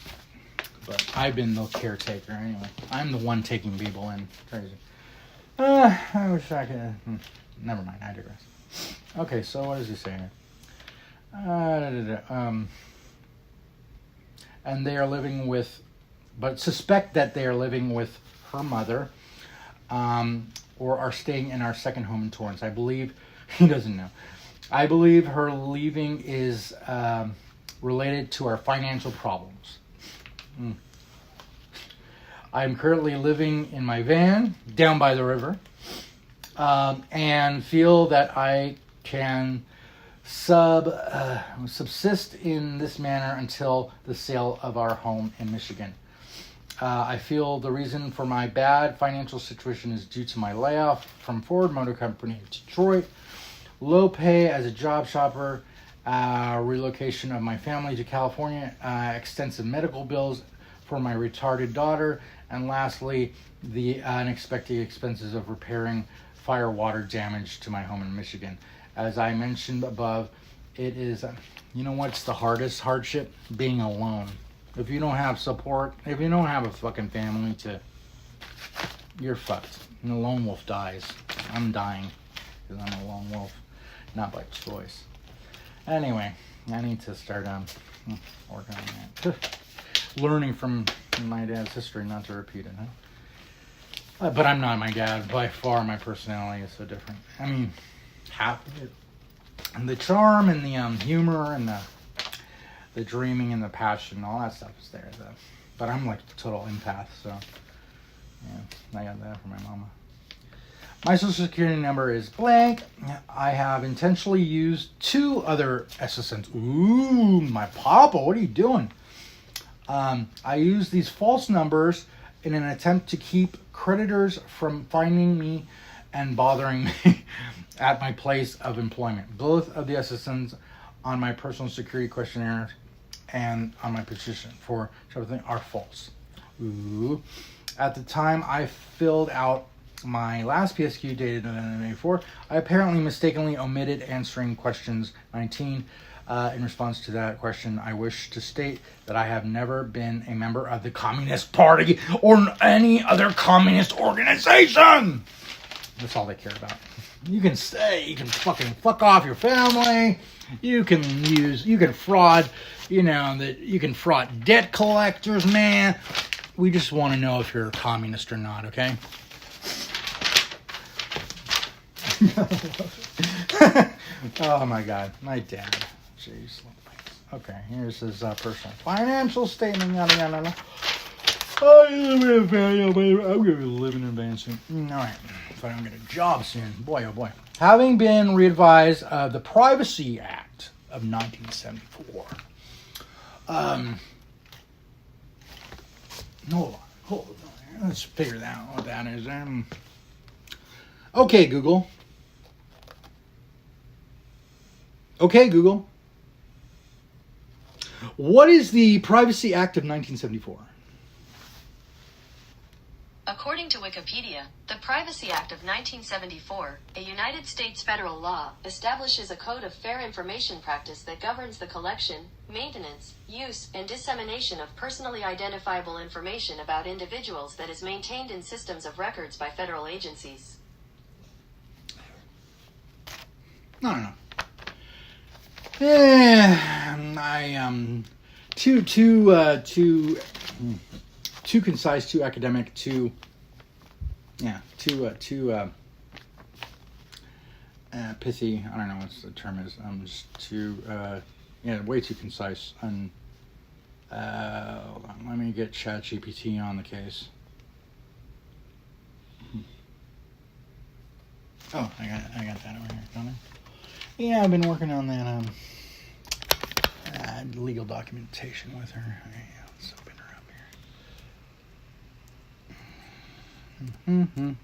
But I've been the caretaker anyway. I'm the one taking people in. Crazy. I wish I could. Never mind. I digress. Okay, so what does he say here? And they are living with, but suspect that they are living with her mother, or are staying in our second home in Torrance. I believe he doesn't know. I believe her leaving is related to our financial problems. I'm currently living in my van down by the river, and feel that I can subsist in this manner until the sale of our home in Michigan. I feel the reason for my bad financial situation is due to my layoff from Ford Motor Company of Detroit, low pay as a job shopper, relocation of my family to California, extensive medical bills for my retarded daughter, and lastly, the unexpected expenses of repairing fire water damage to my home in Michigan. As I mentioned above, it is, what's the hardest hardship? Being alone. If you don't have support, if you don't have a fucking family you're fucked. And the lone wolf dies. I'm dying because I'm a lone wolf, not by choice. Anyway, I need to start working on that. Learning from my dad's history, not to repeat it, huh? But I'm not my dad. By far, my personality is so different. I mean, and the charm and the humor and the dreaming and the passion, all that stuff is there, though. But I'm like a total empath, so yeah, I got that from my mama. My social security number is blank. I have intentionally used 2 other SSNs. Ooh, my papa, what are you doing? I use these false numbers in an attempt to keep creditors from finding me and bothering me at my place of employment. Both of the SSNs on my personal security questionnaire and on my petition for everything are false. Ooh. At the time I filled out my last PSQ dated November 84, I apparently mistakenly omitted answering questions 19. In response to that question, I wish to state that I have never been a member of the Communist Party or any other communist organization. That's all they care about. You can stay, you can fucking fuck off your family, you can fraud, you can fraud debt collectors, man. We just want to know if you're a communist or not, okay? Oh my God, my dad. Jeez. Okay, here's his personal financial statement. Yada yada yada. I'm gonna live in advancing. All right, if I don't get a job soon, boy oh boy. Having been re-advised of the Privacy Act of 1974. Hold on. Let's figure that out what that is. Okay, Google. Okay, Google. What is the Privacy Act of 1974? According to Wikipedia, the Privacy Act of 1974, a United States federal law, establishes a code of fair information practice that governs the collection, maintenance, use, and dissemination of personally identifiable information about individuals that is maintained in systems of records by federal agencies. No. Too concise, too academic, too pithy. I don't know what the term is. Just too, way too concise. And hold on, let me get ChatGPT on the case. Oh, I got that over here, don't I? Yeah, I've been working on that legal documentation with her. Let's open her up here.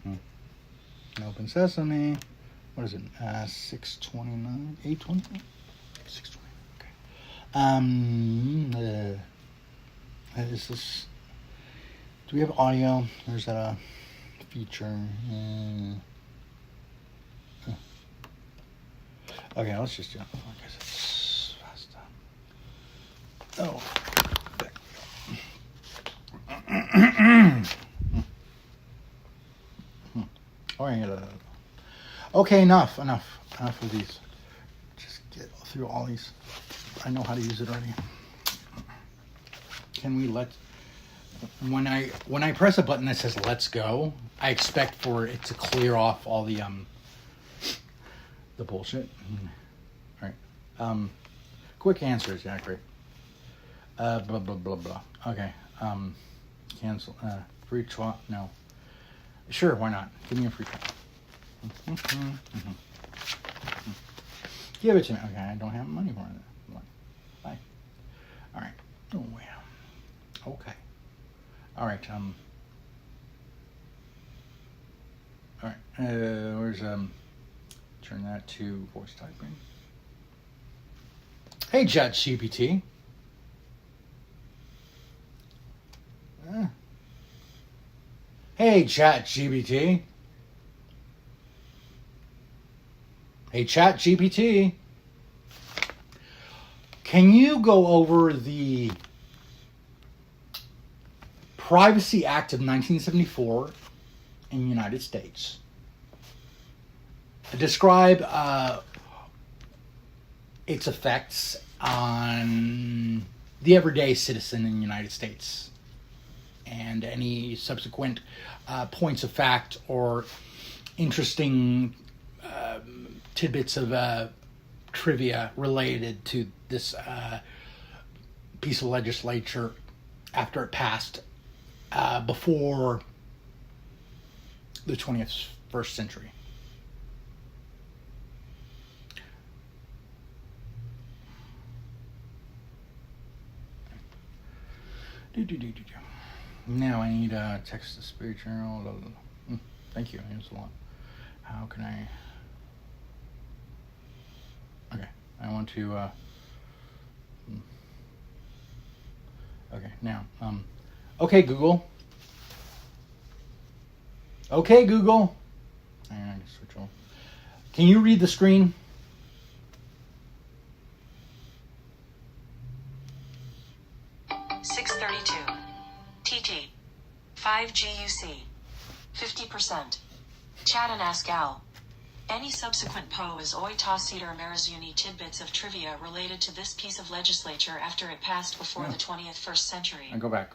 Open Sesame. What is it? 629? 829? 620. Okay. Is this? Do we have audio? There's that feature. Okay, let's just do it. I guess it's fast. Oh. Okay, enough of these. Just get through all these. I know how to use it already. Can we when I press a button that says "Let's go," I expect for it to clear off all the bullshit. All right. Quick answers, yeah, great. Blah blah blah blah. Okay. Cancel. Free trial. No. Sure, why not? Give me a free trial. Give it to me. Okay, I don't have money for it. Bye. All right. Oh yeah. Okay. All right. All right. Where's turn that to voice typing. Hey, ChatGPT. Hey, ChatGPT. Hey, ChatGPT. Can you go over the Privacy Act of 1974 in the United States? Describe its effects on the everyday citizen in the United States and any subsequent points of fact or interesting tidbits of trivia related to this piece of legislature after it passed before the 21st century. Now I need text to speech. Thank you. Here's a lot. How can I? Okay, I want to. Okay, now. Okay, Google. Okay, Google. I can switch on. Can you read the screen? TT 5GUC 50%. Chat and Ask Al. Any subsequent Poe is oi tosider marazuni tidbits of trivia related to this piece of legislature after it passed before the 21st century. And go back.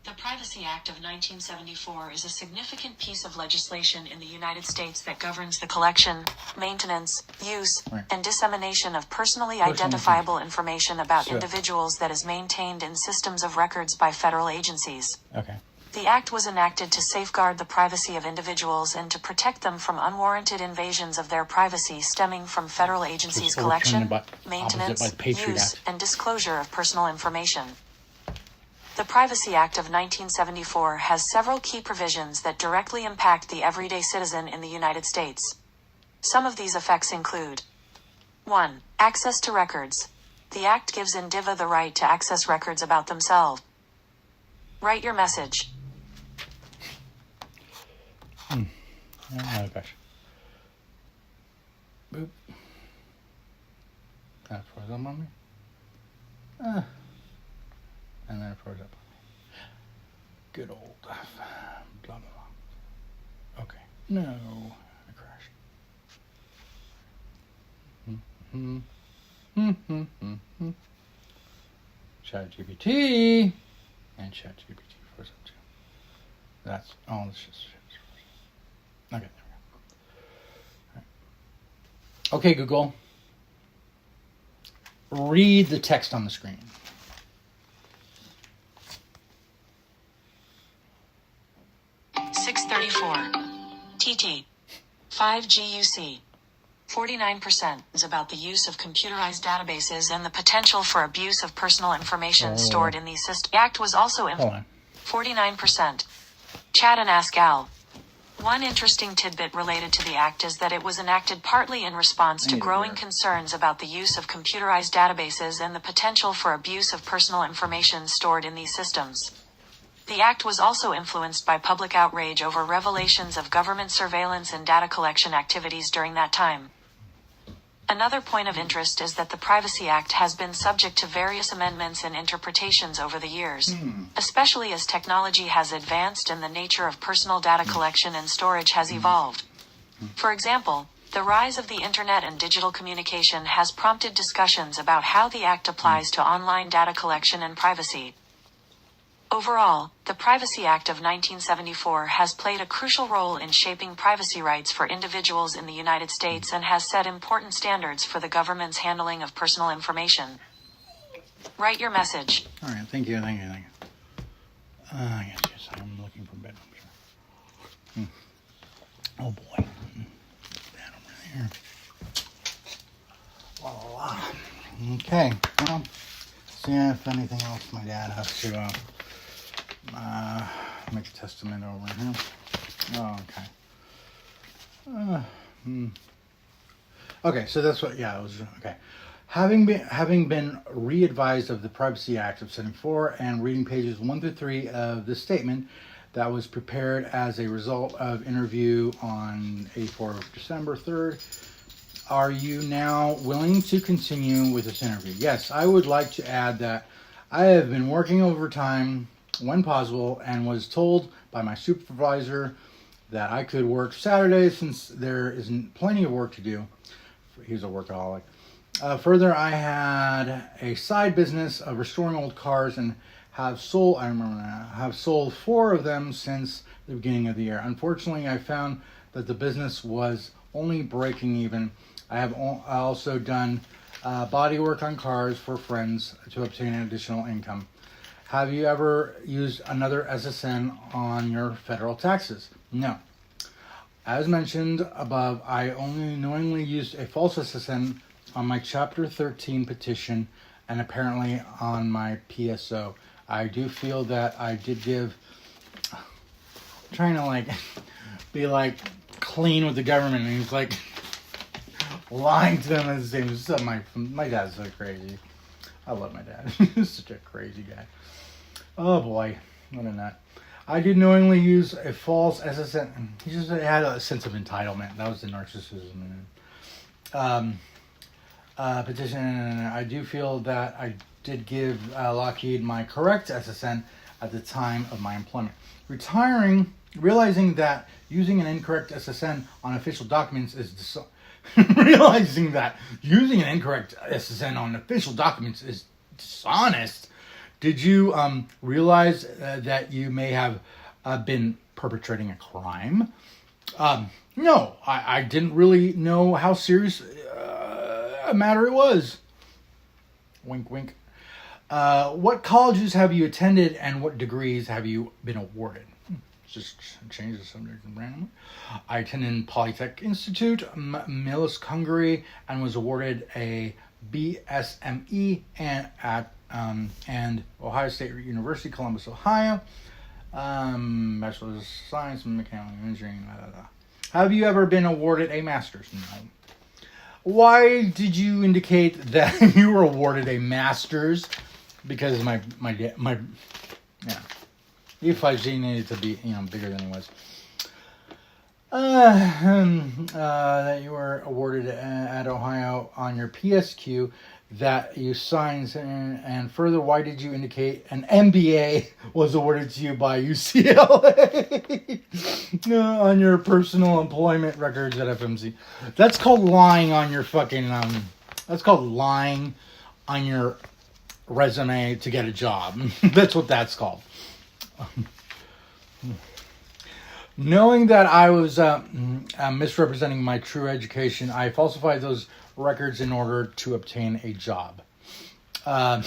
The Privacy Act of 1974 is a significant piece of legislation in the United States that governs the collection, maintenance, use, and dissemination of personally identifiable information about individuals that is maintained in systems of records by federal agencies. Okay. The act was enacted to safeguard the privacy of individuals and to protect them from unwarranted invasions of their privacy stemming from federal agencies' collection, maintenance, use, and disclosure of personal information. The Privacy Act of 1974 has several key provisions that directly impact the everyday citizen in the United States. Some of these effects include 1. Access to records. The Act gives individuals the right to access records about themselves. Write your message. Oh gosh. Boop. That froze up on me. And then it froze up on me. Good old blah blah blah. Okay. No, I crashed. ChatGPT and ChatGPT froze up too. That's all this shit's okay. There we go. All right. Okay, Google. Read the text on the screen. TT. 5GUC. 49% is about the use of computerized databases and the potential for abuse of personal information stored in these systems. The Act was also 49%. Chat and Ask Al. One interesting tidbit related to the Act is that it was enacted partly in response to growing concerns about the use of computerized databases and the potential for abuse of personal information stored in these systems. The Act was also influenced by public outrage over revelations of government surveillance and data collection activities during that time. Another point of interest is that the Privacy Act has been subject to various amendments and interpretations over the years, especially as technology has advanced and the nature of personal data collection and storage has evolved. For example, the rise of the Internet and digital communication has prompted discussions about how the Act applies to online data collection and privacy. Overall, the Privacy Act of 1974 has played a crucial role in shaping privacy rights for individuals in the United States and has set important standards for the government's handling of personal information. Write your message. All right, thank you. Yes, I'm looking for bed. I'm sure. Oh boy. That over there. La la la. Okay, well, see if anything else my dad has to make a testament over here. Oh, okay. Okay, so that's what, it was, okay. Having been re-advised of the Privacy Act of 74 and reading pages 1 through 3 of this statement that was prepared as a result of interview on 84 of December 3rd, are you now willing to continue with this interview? Yes, I would like to add that I have been working overtime when possible and was told by my supervisor that I could work Saturdays since there isn't plenty of work to do. He's a workaholic. Further, I had a side business of restoring old cars and have sold 4 of them since the beginning of the year. Unfortunately, I found that the business was only breaking even. I have also done body work on cars for friends to obtain an additional income. Have you ever used another SSN on your federal taxes? No. As mentioned above, I only knowingly used a false SSN on my Chapter 13 petition and apparently on my PSO. I do feel that I did give... I'm trying to be clean with the government, and he's lying to them at the same time. My dad's so crazy. I love my dad. He's such a crazy guy. Oh boy, what a nut. I did knowingly use a false SSN. He just had a sense of entitlement. That was the narcissism. Petition. I do feel that I did give Lockheed my correct SSN, at the time of my employment. Realizing that using an incorrect SSN on official documents is realizing that using an incorrect SSN on official documents is dishonest. Did you realize that you may have been perpetrating a crime? No, I didn't really know how serious a matter it was. Wink, wink. What colleges have you attended and what degrees have you been awarded? Just change the subject randomly. I attended Polytech Institute, Milos, Hungary, and was awarded a BSME and Ohio State University, Columbus, Ohio. Bachelor's of Science in Mechanical Engineering. Blah, blah, blah. Have you ever been awarded a master's? No. Why did you indicate that you were awarded a master's? Because my E5G needed to be bigger than he was. That you were awarded at Ohio on your PSQ that you signed, and further, why did you indicate an MBA was awarded to you by UCLA on your personal employment records at FMC? That's called lying on your fucking that's called lying on your resume to get a job. That's what that's called. Knowing that I was misrepresenting my true education, I falsified those records in order to obtain a job. I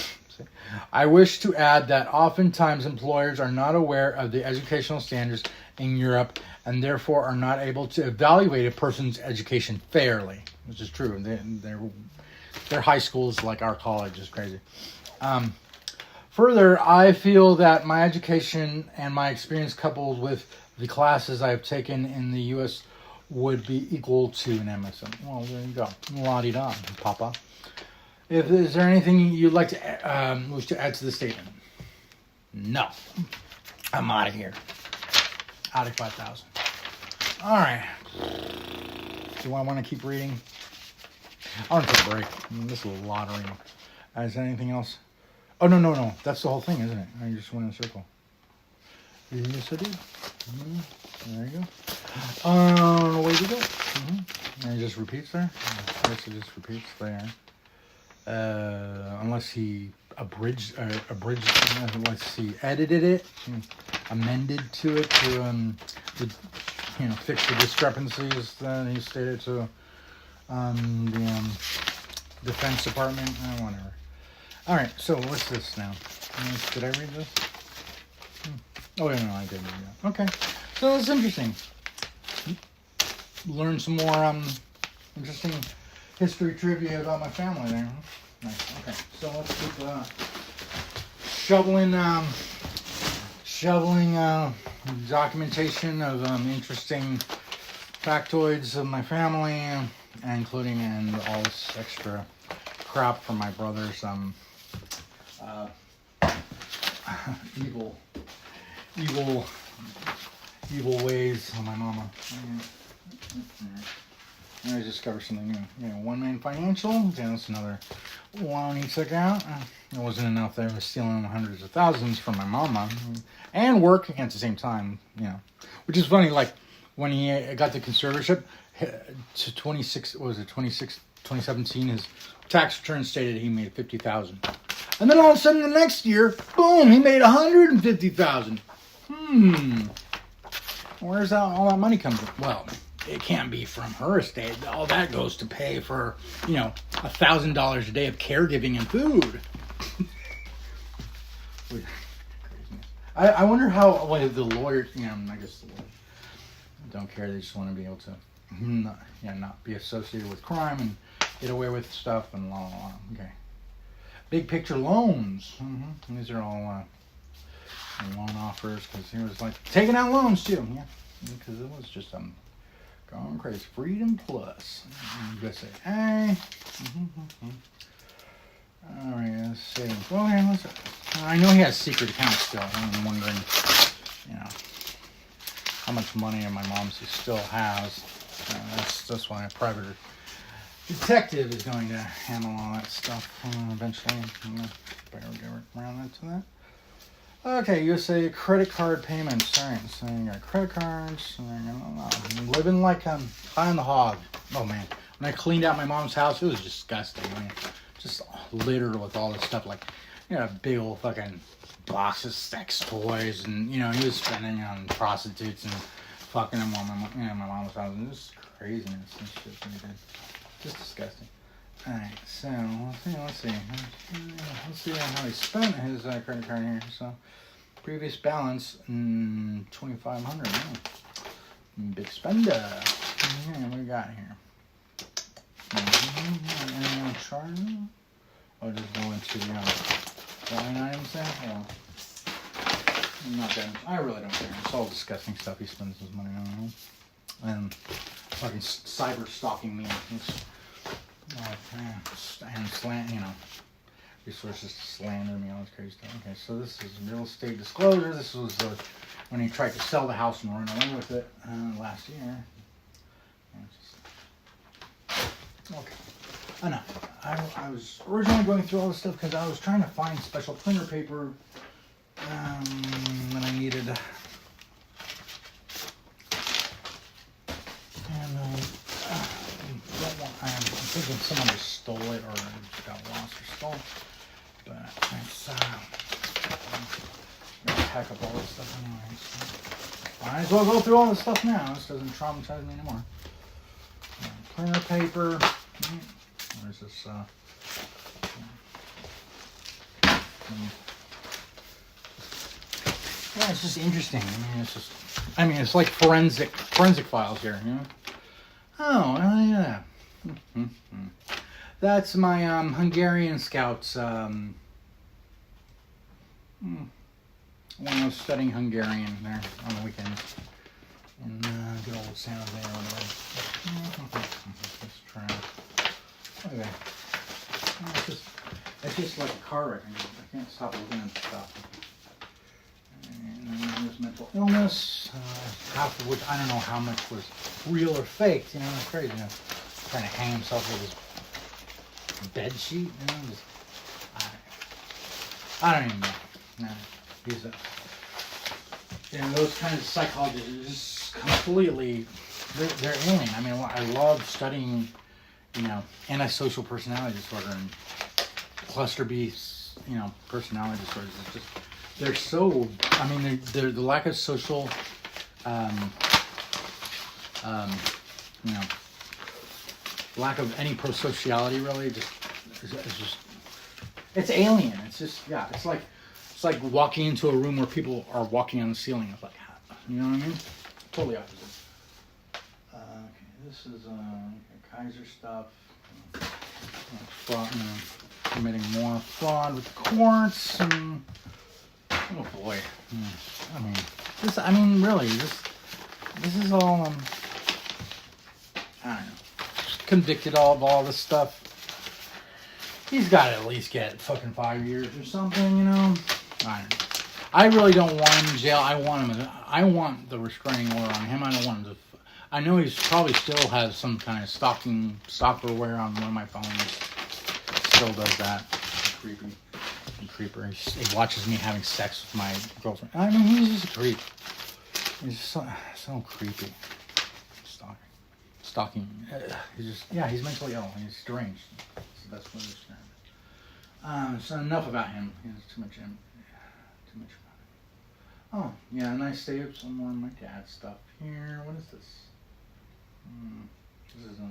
wish to add that oftentimes employers are not aware of the educational standards in Europe and therefore are not able to evaluate a person's education fairly, which is true. Their high schools, like our college, is crazy. Further, I feel that my education and my experience coupled with the classes I have taken in the U.S. would be equal to an MSN. Well, there you go. La-di-da, Papa. Is there anything you'd like to wish to add to the statement? No. I'm out of here. Out of 5,000. All right. Do I want to keep reading? I want to take a break. This is a lottery. Is there anything else? Oh, no. That's the whole thing, isn't it? I just went in a circle. Yes, I did. There you go. Away we go. And it just repeats there. Yes, it just repeats there. Unless he abridged. Unless he edited it, amended to it to fix the discrepancies that he stated to the Defense Department. Whatever. All right. So what's this now? Did I read this? Oh, no, I didn't read that. Okay. So it's interesting. Learn some more interesting history trivia about my family there. Nice. Okay. So let's keep shoveling documentation of interesting factoids of my family, including and all this extra crap from my brother's evil ways on my mama. I discovered something new. One Man Financial. That's another loan he took out. It wasn't enough. They were stealing hundreds of thousands from my mama and working at the same time. Which is funny. Like when he got the conservatorship to 2017, his tax return stated he made $50,000, and then all of a sudden the next year, boom, he made $150,000. Where's all that money come from? Well, it can't be from her estate. All that goes to pay for, $1,000 a day of caregiving and food. I wonder how the lawyers, I guess the lawyers don't care. They just want to be able to not be associated with crime and get away with stuff and blah, blah, blah. Okay. Big picture loans. These are all loan offers because he was like taking out loans too. Yeah, because it was just going crazy. Freedom Plus. USA. All right, let's see. Well, I know he has secret accounts still. I'm wondering, how much money in my mom's he still has. That's why a private detective is going to handle all that stuff eventually. Better get around to that. Okay, you say credit card payments. All right, so you got credit cards. I'm living like I'm high on the hog. Oh man, when I cleaned out my mom's house, it was disgusting. I mean, just littered with all this stuff. Like, you know, a big old fucking box of sex toys, and you know, he was spending on prostitutes and fucking them on my mom's house. It was craziness and shit that he did. Just disgusting. Alright, so let's see how he spent his credit card here. So, previous balance, $2,500. Big spender. Yeah, what do we got here? Anything on chart? Or just go into the line items there? Well, I'm not good. I really don't care. It's all disgusting stuff he spends his money on. And fucking cyber stalking me. And you know, resources to slander me, all this crazy stuff. Okay, so this is real estate disclosure. This was when he tried to sell the house and run away with it last year. Okay, enough. I was originally going through all this stuff because I was trying to find special printer paper that I needed. And I'm thinking someone just stole it or just got lost or stole. But it's gonna pack up all this stuff anyway. So might as well go through all this stuff now. This doesn't traumatize me anymore. Printer paper. Where's this? Yeah, it's just interesting. I mean, it's like forensic files here, you know. Oh, yeah. That's my Hungarian scouts. When I was studying Hungarian there on the weekends in good old San Jose or whatever. Let's try. Okay. It's just like a car wreck. I can't stop looking at stuff. And then there's mental illness, half of which I don't know how much was real or faked. You know, it's crazy. You know, trying to hang himself with his bed sheet. You know, just I don't even know. No, he's those kinds of psychologists are just completely they're alien. I mean, I love studying, you know, antisocial personality disorder and cluster B, you know, personality disorders. It's just they're so. I mean, they're the lack of social, you know, lack of any prosociality really. It's alien. It's just it's like walking into a room where people are walking on the ceiling. It's like, you know what I mean? Totally opposite. Okay, this is Kaiser stuff. Fraud, you know, committing more fraud with the courts and. Oh boy! Really, this is all I don't know. Convicted of all this stuff. He's got to at least get fucking 5 years or something, you know. I don't know. I really don't want him in jail. I want the restraining order on him. I don't want him to. I know he's probably still has some kind of stalkerware on one of my phones. Still does that. Creepy. Creeper. He watches me having sex with my girlfriend. I mean, he's just a creep. He's just so creepy. Stalking. He's mentally ill. He's deranged. That's the best way to describe it. So enough about him. He has too much about it. Oh, yeah, and I saved some more of my dad's stuff here. What is this? This is a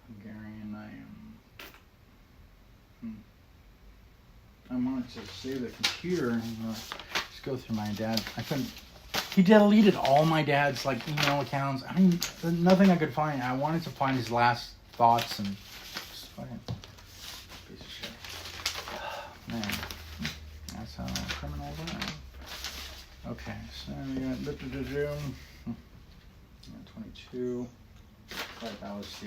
Hungarian. I wanted to save the computer and just go through my dad. He deleted all my dad's email accounts. I mean, nothing I could find. I wanted to find his last thoughts and just fucking piece of shit. Man, that's how criminals are. Okay, so we got 22. Right, that was the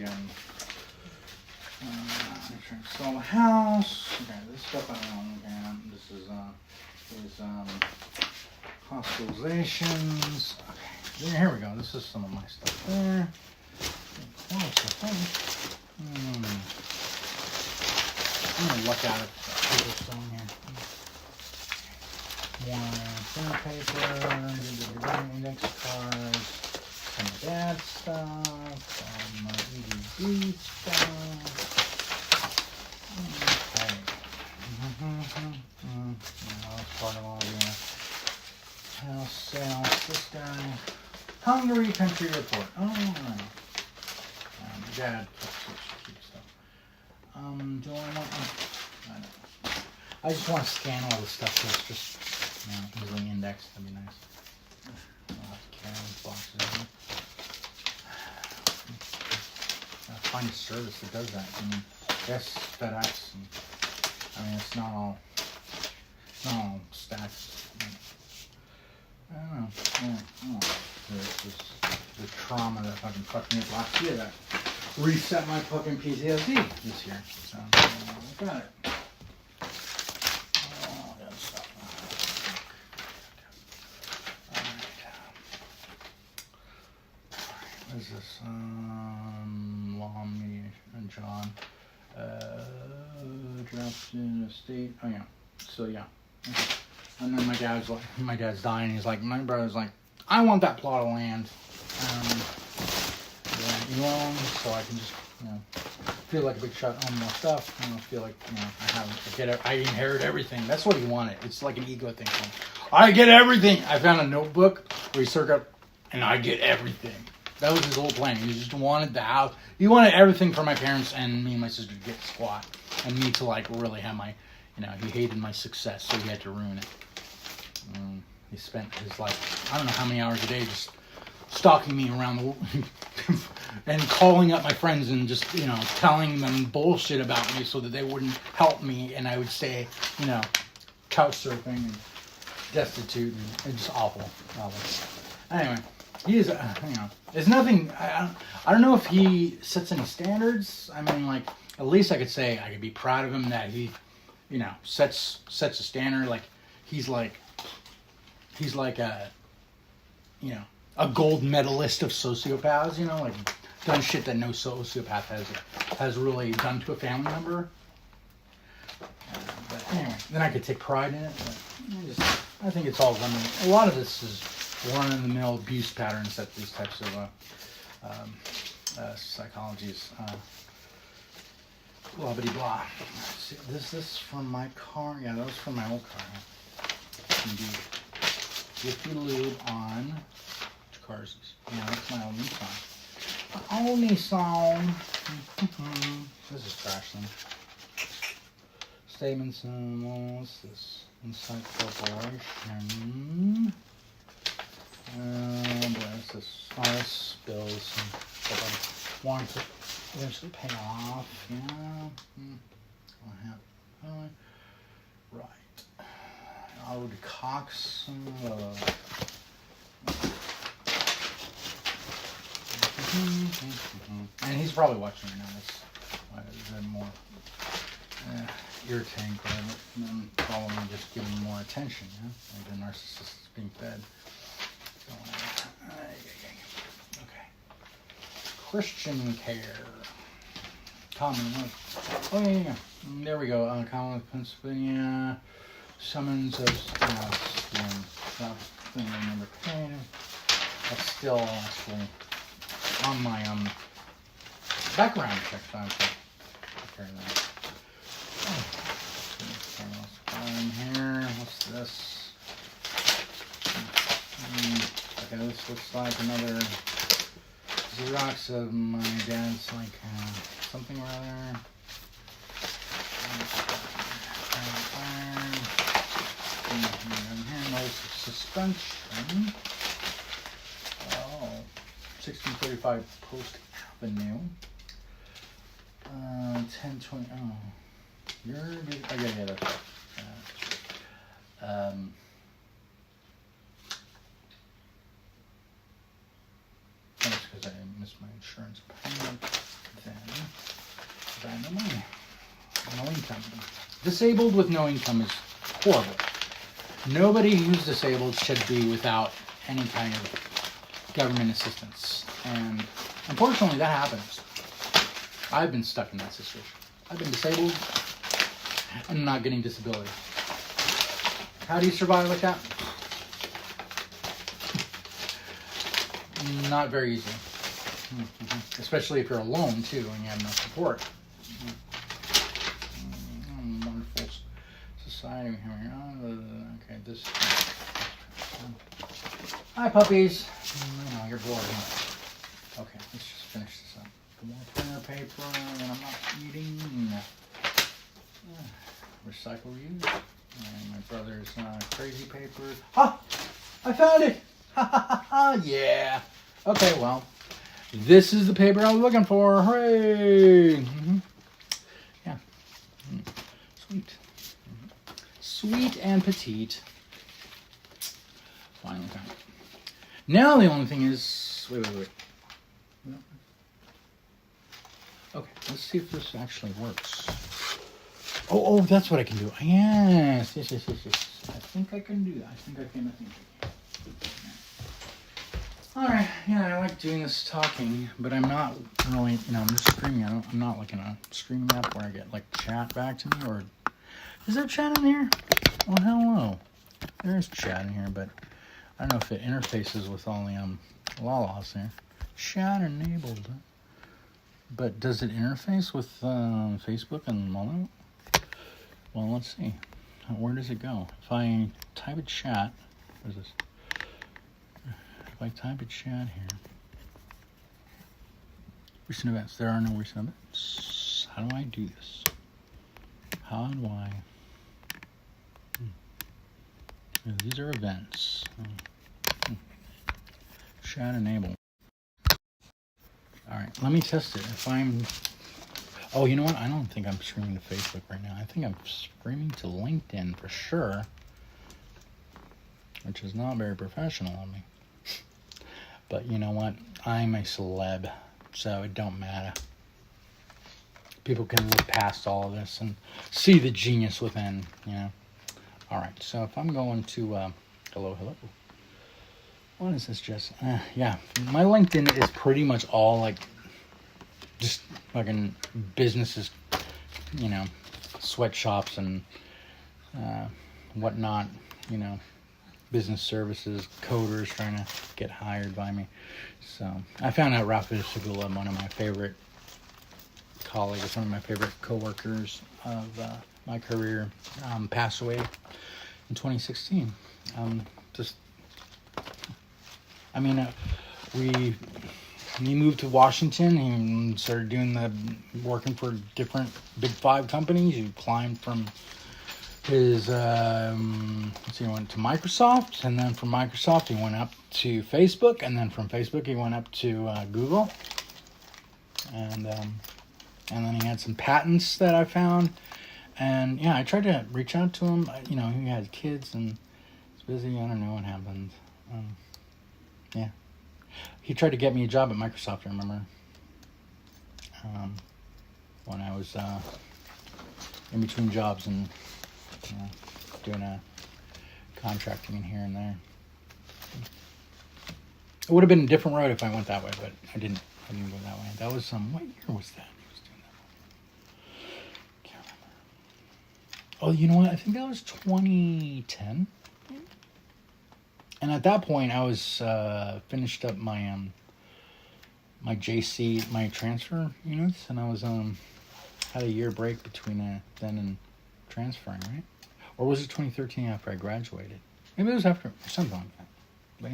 trying to sell the house. Okay, this stuff I don't know again. This is hospitalizations. Okay, here we go. This is some of my stuff there. I'm gonna look at it. Here. more thinner paper, index cards, some of that stuff, some EDD stuff. Okay. That's part of all the house sales. This guy. Hungary country report. Oh, no. My dad keeps such cute stuff. Do I want... I don't know. I just want to scan all the stuff that's just, easily indexed. That'd be nice. I'll have to carry these boxes in. I'll find a service that does that. Yes, FedEx. It's not all stacks. I don't know. The trauma that fucking fucked me up last year that reset my fucking PTSD this year. So, I got it. Oh, I got stuff. Alright. What is this? Law mediation and John. Dropped in a state. Oh, yeah. So, yeah. Okay. And then my dad's dying. He's like, my brother's like, I want that plot of land. So I can just, feel like a big shot on more stuff. Feel like, I inherit everything. That's what he wanted. It's like an ego thing. I get everything. I found a notebook where he circled, and I get everything. That was his whole plan. He just wanted the house. He wanted everything for my parents and me and my sister to get squat. And me to, really have my, he hated my success, so he had to ruin it. He spent his, I don't know how many hours a day just stalking me around the world and calling up my friends and just, telling them bullshit about me so that they wouldn't help me. And I would stay, couch surfing and destitute and just awful. Anyway, he is, it's nothing, I don't know if he sets any standards. At least I could say I could be proud of him that he, sets a standard. He's like a gold medalist of sociopaths, done shit that no sociopath has really done to a family member. But anyway, then I could take pride in it. But I think it's all done. A lot of this is run-of-the-mill abuse patterns that these types of psychologies. Blah blah blah. See, this is from my car. Yeah, that was from my old car. Indeed. Jiffy Lube on cars. Yeah, that's my old Nissan. My old Nissan. This is trash then. Statements and what's this? Insight Corporation. What's this? Oh, this bills and want to eventually pay off. Yeah. Right. Howard Cox. And he's probably watching it now. That's why it's more irritating for him. And probably just giving more attention. Like the narcissist is being fed. So, okay. Christian care. Commonwealth. Oh, yeah. There we go. Commonwealth, Pennsylvania. Summons of number pain. That's still actually on my background check. So I'm preparing that. Here. What's this? Okay, this looks like another Xerox of my dad's something or other. Suspension. 1635 Post Avenue. 1020. Oh, you're. Yeah, that's right. That's because I missed my insurance payment. Then no income. Disabled with no income is horrible. Nobody who's disabled should be without any kind of government assistance. And unfortunately, that happens. I've been stuck in that situation. I've been disabled and not getting disability. How do you survive like that? Not very easy. Especially if you're alone, too, and you have no support. Wonderful society. Okay, this. Hi, puppies. I know, you're bored. Huh? Okay, let's just finish this up. More printer paper, and I'm not eating. Recycle reuse. And my brother's crazy paper. Ah! I found it! Ha ha ha ha! Yeah! Okay, well, this is the paper I was looking for. Hooray! Mm-hmm. Yeah. Sweet. Mm-hmm. Sweet and petite. Finally found it. Now the only thing is... Wait. Okay, let's see if this actually works. Oh, that's what I can do. Yes. I think I can do that. I think I can. Alright, yeah, I like doing this talking, but I'm not really, I'm just streaming. I'm not like in a streaming app where I get like chat back to me, or... Is there chat in here? Well, hello. There is chat in here, but I don't know if it interfaces with all the lalas there. Chat enabled. But does it interface with Facebook and all that? Well, let's see. Where does it go? If I type a chat, what is this? If I type a chat here, recent events. There are no recent events. How do I do this? How do I? These are events. Chat enable. All right, let me test it. If I'm... Oh, you know what? I don't think I'm streaming to Facebook right now. I think I'm streaming to LinkedIn for sure, which is not very professional of me. But you know what? I'm a celeb, so it don't matter. People can look past all of this and see the genius within, All right, so if I'm going to... hello. What is this, Jess? Yeah, my LinkedIn is pretty much all like... just fucking businesses, sweatshops and whatnot, business services, coders trying to get hired by me. So I found out Rafa Segula, one of my favorite colleagues, one of my favorite coworkers of my career, passed away in 2016. He moved to Washington and started working for different Big Five companies. He climbed from his, he went to Microsoft, and then from Microsoft he went up to Facebook, and then from Facebook he went up to Google. And then he had some patents that I found. And yeah, I tried to reach out to him. He had kids and he's busy. I don't know what happened. Yeah. He tried to get me a job at Microsoft, I remember. When I was in between jobs and doing contracting in here and there. It would have been a different road if I went that way, but I didn't go that way. That was what year was that he was doing that? Can't remember. Oh, you know what? I think that was 2010. And at that point, I was finished up my my JC, my transfer units, and I was had a year break between then and transferring, right? Or was it 2013 after I graduated? Maybe it was after, something like that. But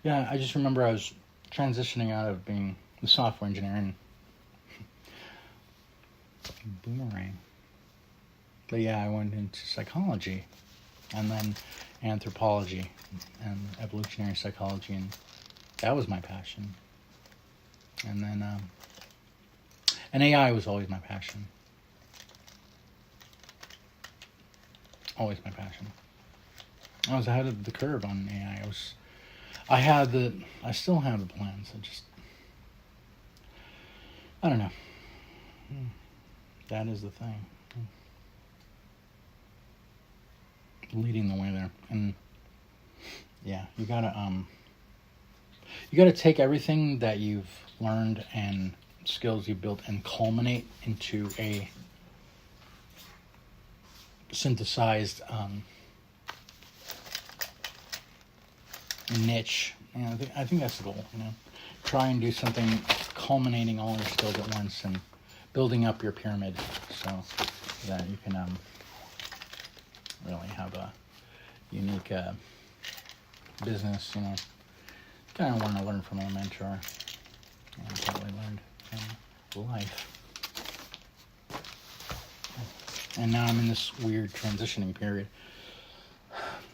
yeah, I just remember I was transitioning out of being the software engineer and boomerang. But yeah, I went into psychology, and then anthropology and evolutionary psychology, and that was my passion. And then and AI was always my passion. Always my passion. I was ahead of the curve on AI. I still have the plans. I don't know. That is the thing. Leading the way there. And yeah, you gotta take everything that you've learned and skills you've built and culminate into a synthesized niche. You know, I think that's the goal. You know, try and do something culminating all your skills at once and building up your pyramid so that you can really have a unique business. You know, kind of want to learn from a mentor. And probably learned from life. And now I'm in this weird transitioning period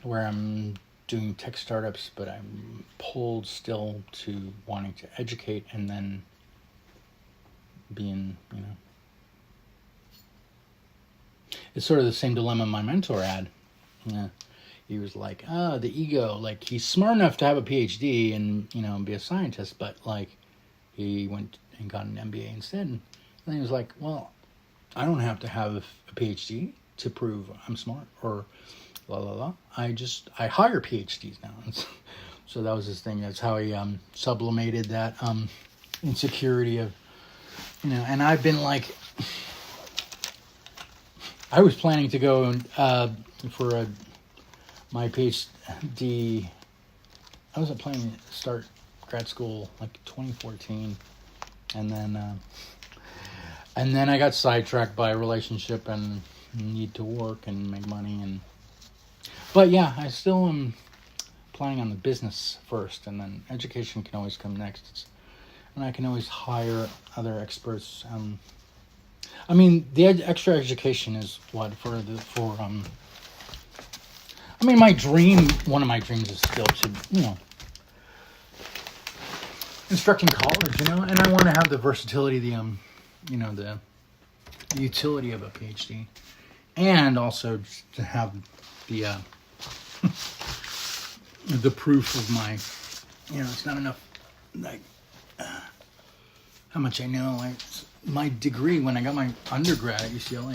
where I'm doing tech startups, but I'm pulled still to wanting to educate and then being, you know, it's sort of the same dilemma my mentor had. Yeah. He was like, the ego, like he's smart enough to have a PhD and, you know, be a scientist, but like he went and got an MBA instead. And then he was like, well, I don't have to have a PhD to prove I'm smart or la la la. I hire PhDs now. So that was his thing. That's how he sublimated that insecurity of, you know. And I've been like, I was planning to go for my PhD. I wasn't planning to start grad school like 2014, and then I got sidetracked by a relationship and need to work and make money. But yeah, I still am planning on the business first, and then education can always come next. And I can always hire other experts. I mean, the extra education is what I mean, one of my dreams is still to, you know, instruct in college, you know, and I want to have the versatility, the utility of a PhD, and also to have the the proof of my, you know, it's not enough like how much I know. My degree when I got my undergrad at UCLA,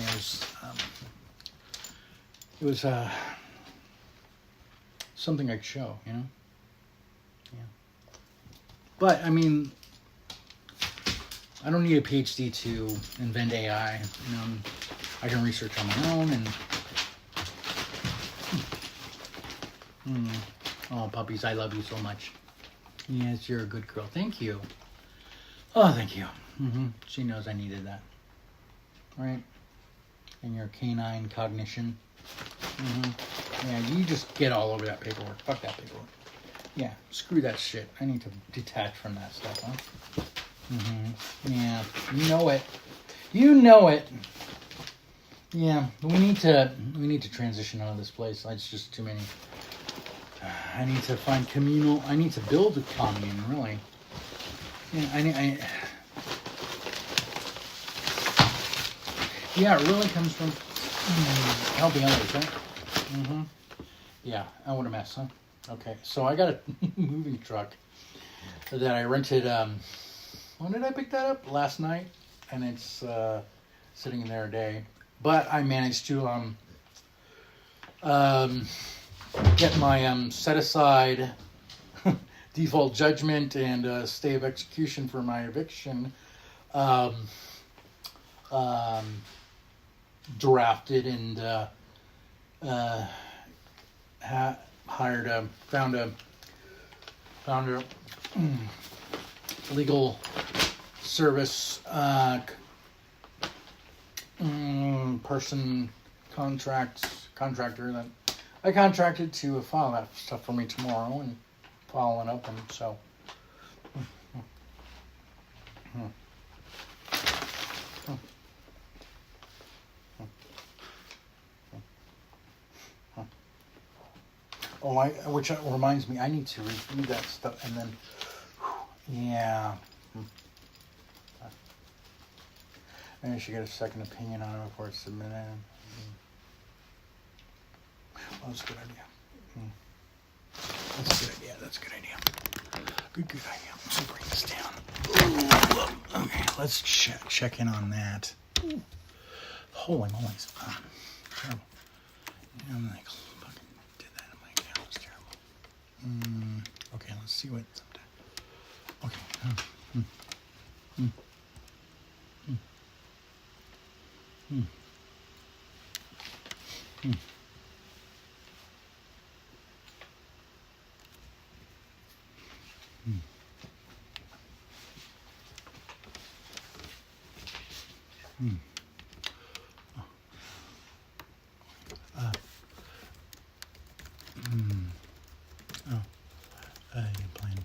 it was something I could show, you know. Yeah. But I mean, I don't need a PhD to invent AI. You know, I can research on my own and. Oh, puppies, I love you so much. Yes, you're a good girl. Thank you. Oh, thank you. She knows I needed that. Right? And your canine cognition. Yeah, you just get all over that paperwork. Fuck that paperwork. Yeah, screw that shit. I need to detach from that stuff, huh? Yeah, you know it. You know it. Yeah, we need to transition out of this place. It's just too many. I need to find communal. I need to build a commune, really. Yeah, yeah, it really comes from helping others, right? Yeah, I what a mess, huh? Okay, so I got a moving truck that I rented. When did I pick that up? Last night, and it's sitting there a day. But I managed to get my set aside default judgment and stay of execution for my eviction drafted and found a legal service contractor that I contracted to file that stuff for me tomorrow and follow it up, and so which reminds me, I need to review that stuff and then yeah. Maybe I should get a second opinion on it before it's submitted. Well, that's a good idea. That's a good idea. That's a good idea. Good idea. Let's bring this down. Okay, let's check in on that. Holy moly. Terrible. I'm like, fucking did that in my account. It's terrible. Okay, let's see what. Okay. Hmm. Oh. Oh. You plan to.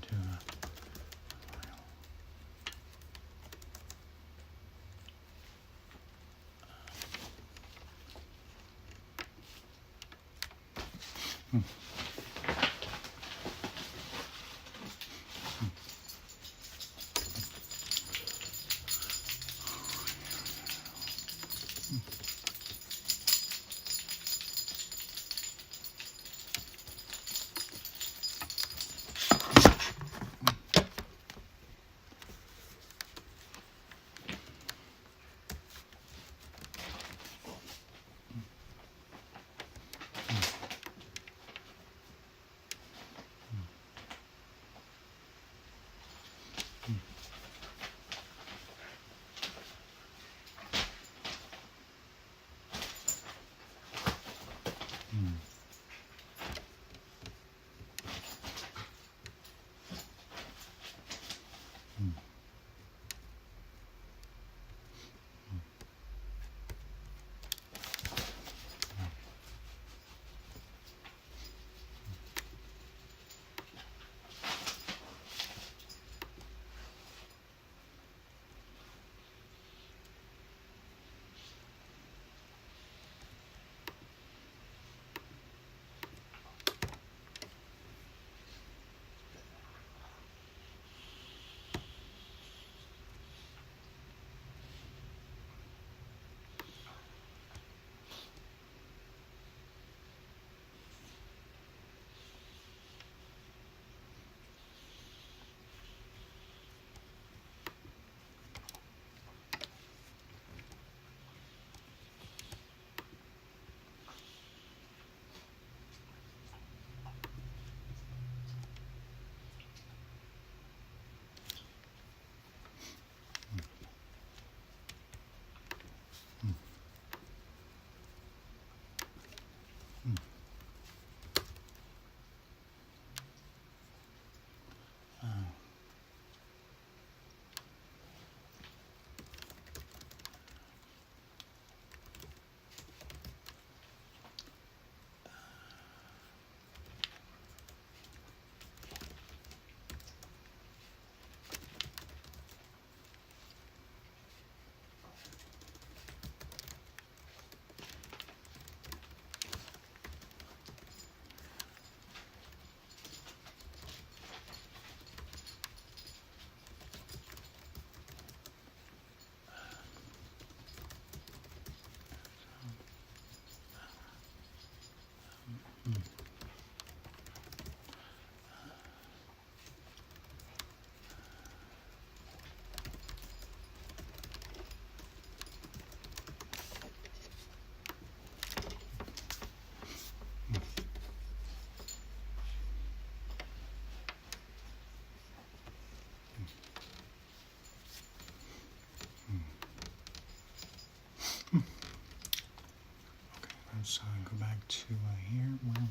So go back to here where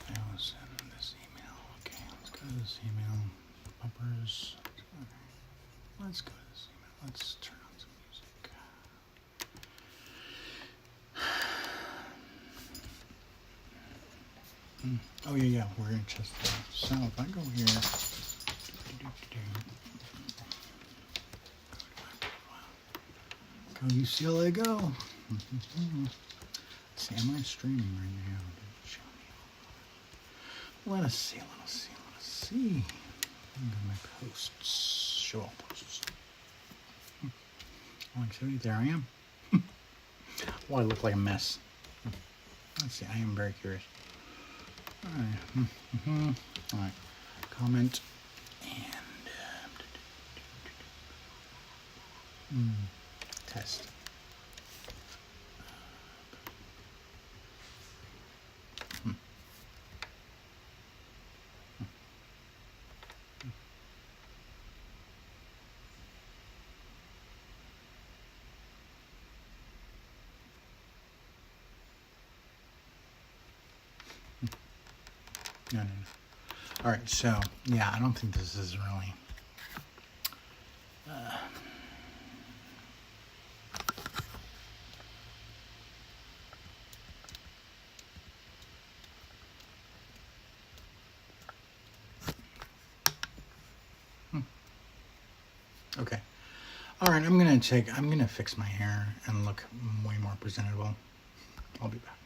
I was in this email. Okay, let's go to this email. Bumpers. Let's go to this email. Let's turn on some music. Oh yeah, we're in Chester. So if I go here, go UCLA, go. See, am I streaming right now? Let us see. I'm going to my posts. Show all posts. Activity, there I am. Well, I look like a mess. Let's see, I am very curious. Alright. Alright. Comment. And test. No. All right, so yeah, I don't think this is really. All right, I'm gonna fix my hair and look way more presentable. I'll be back.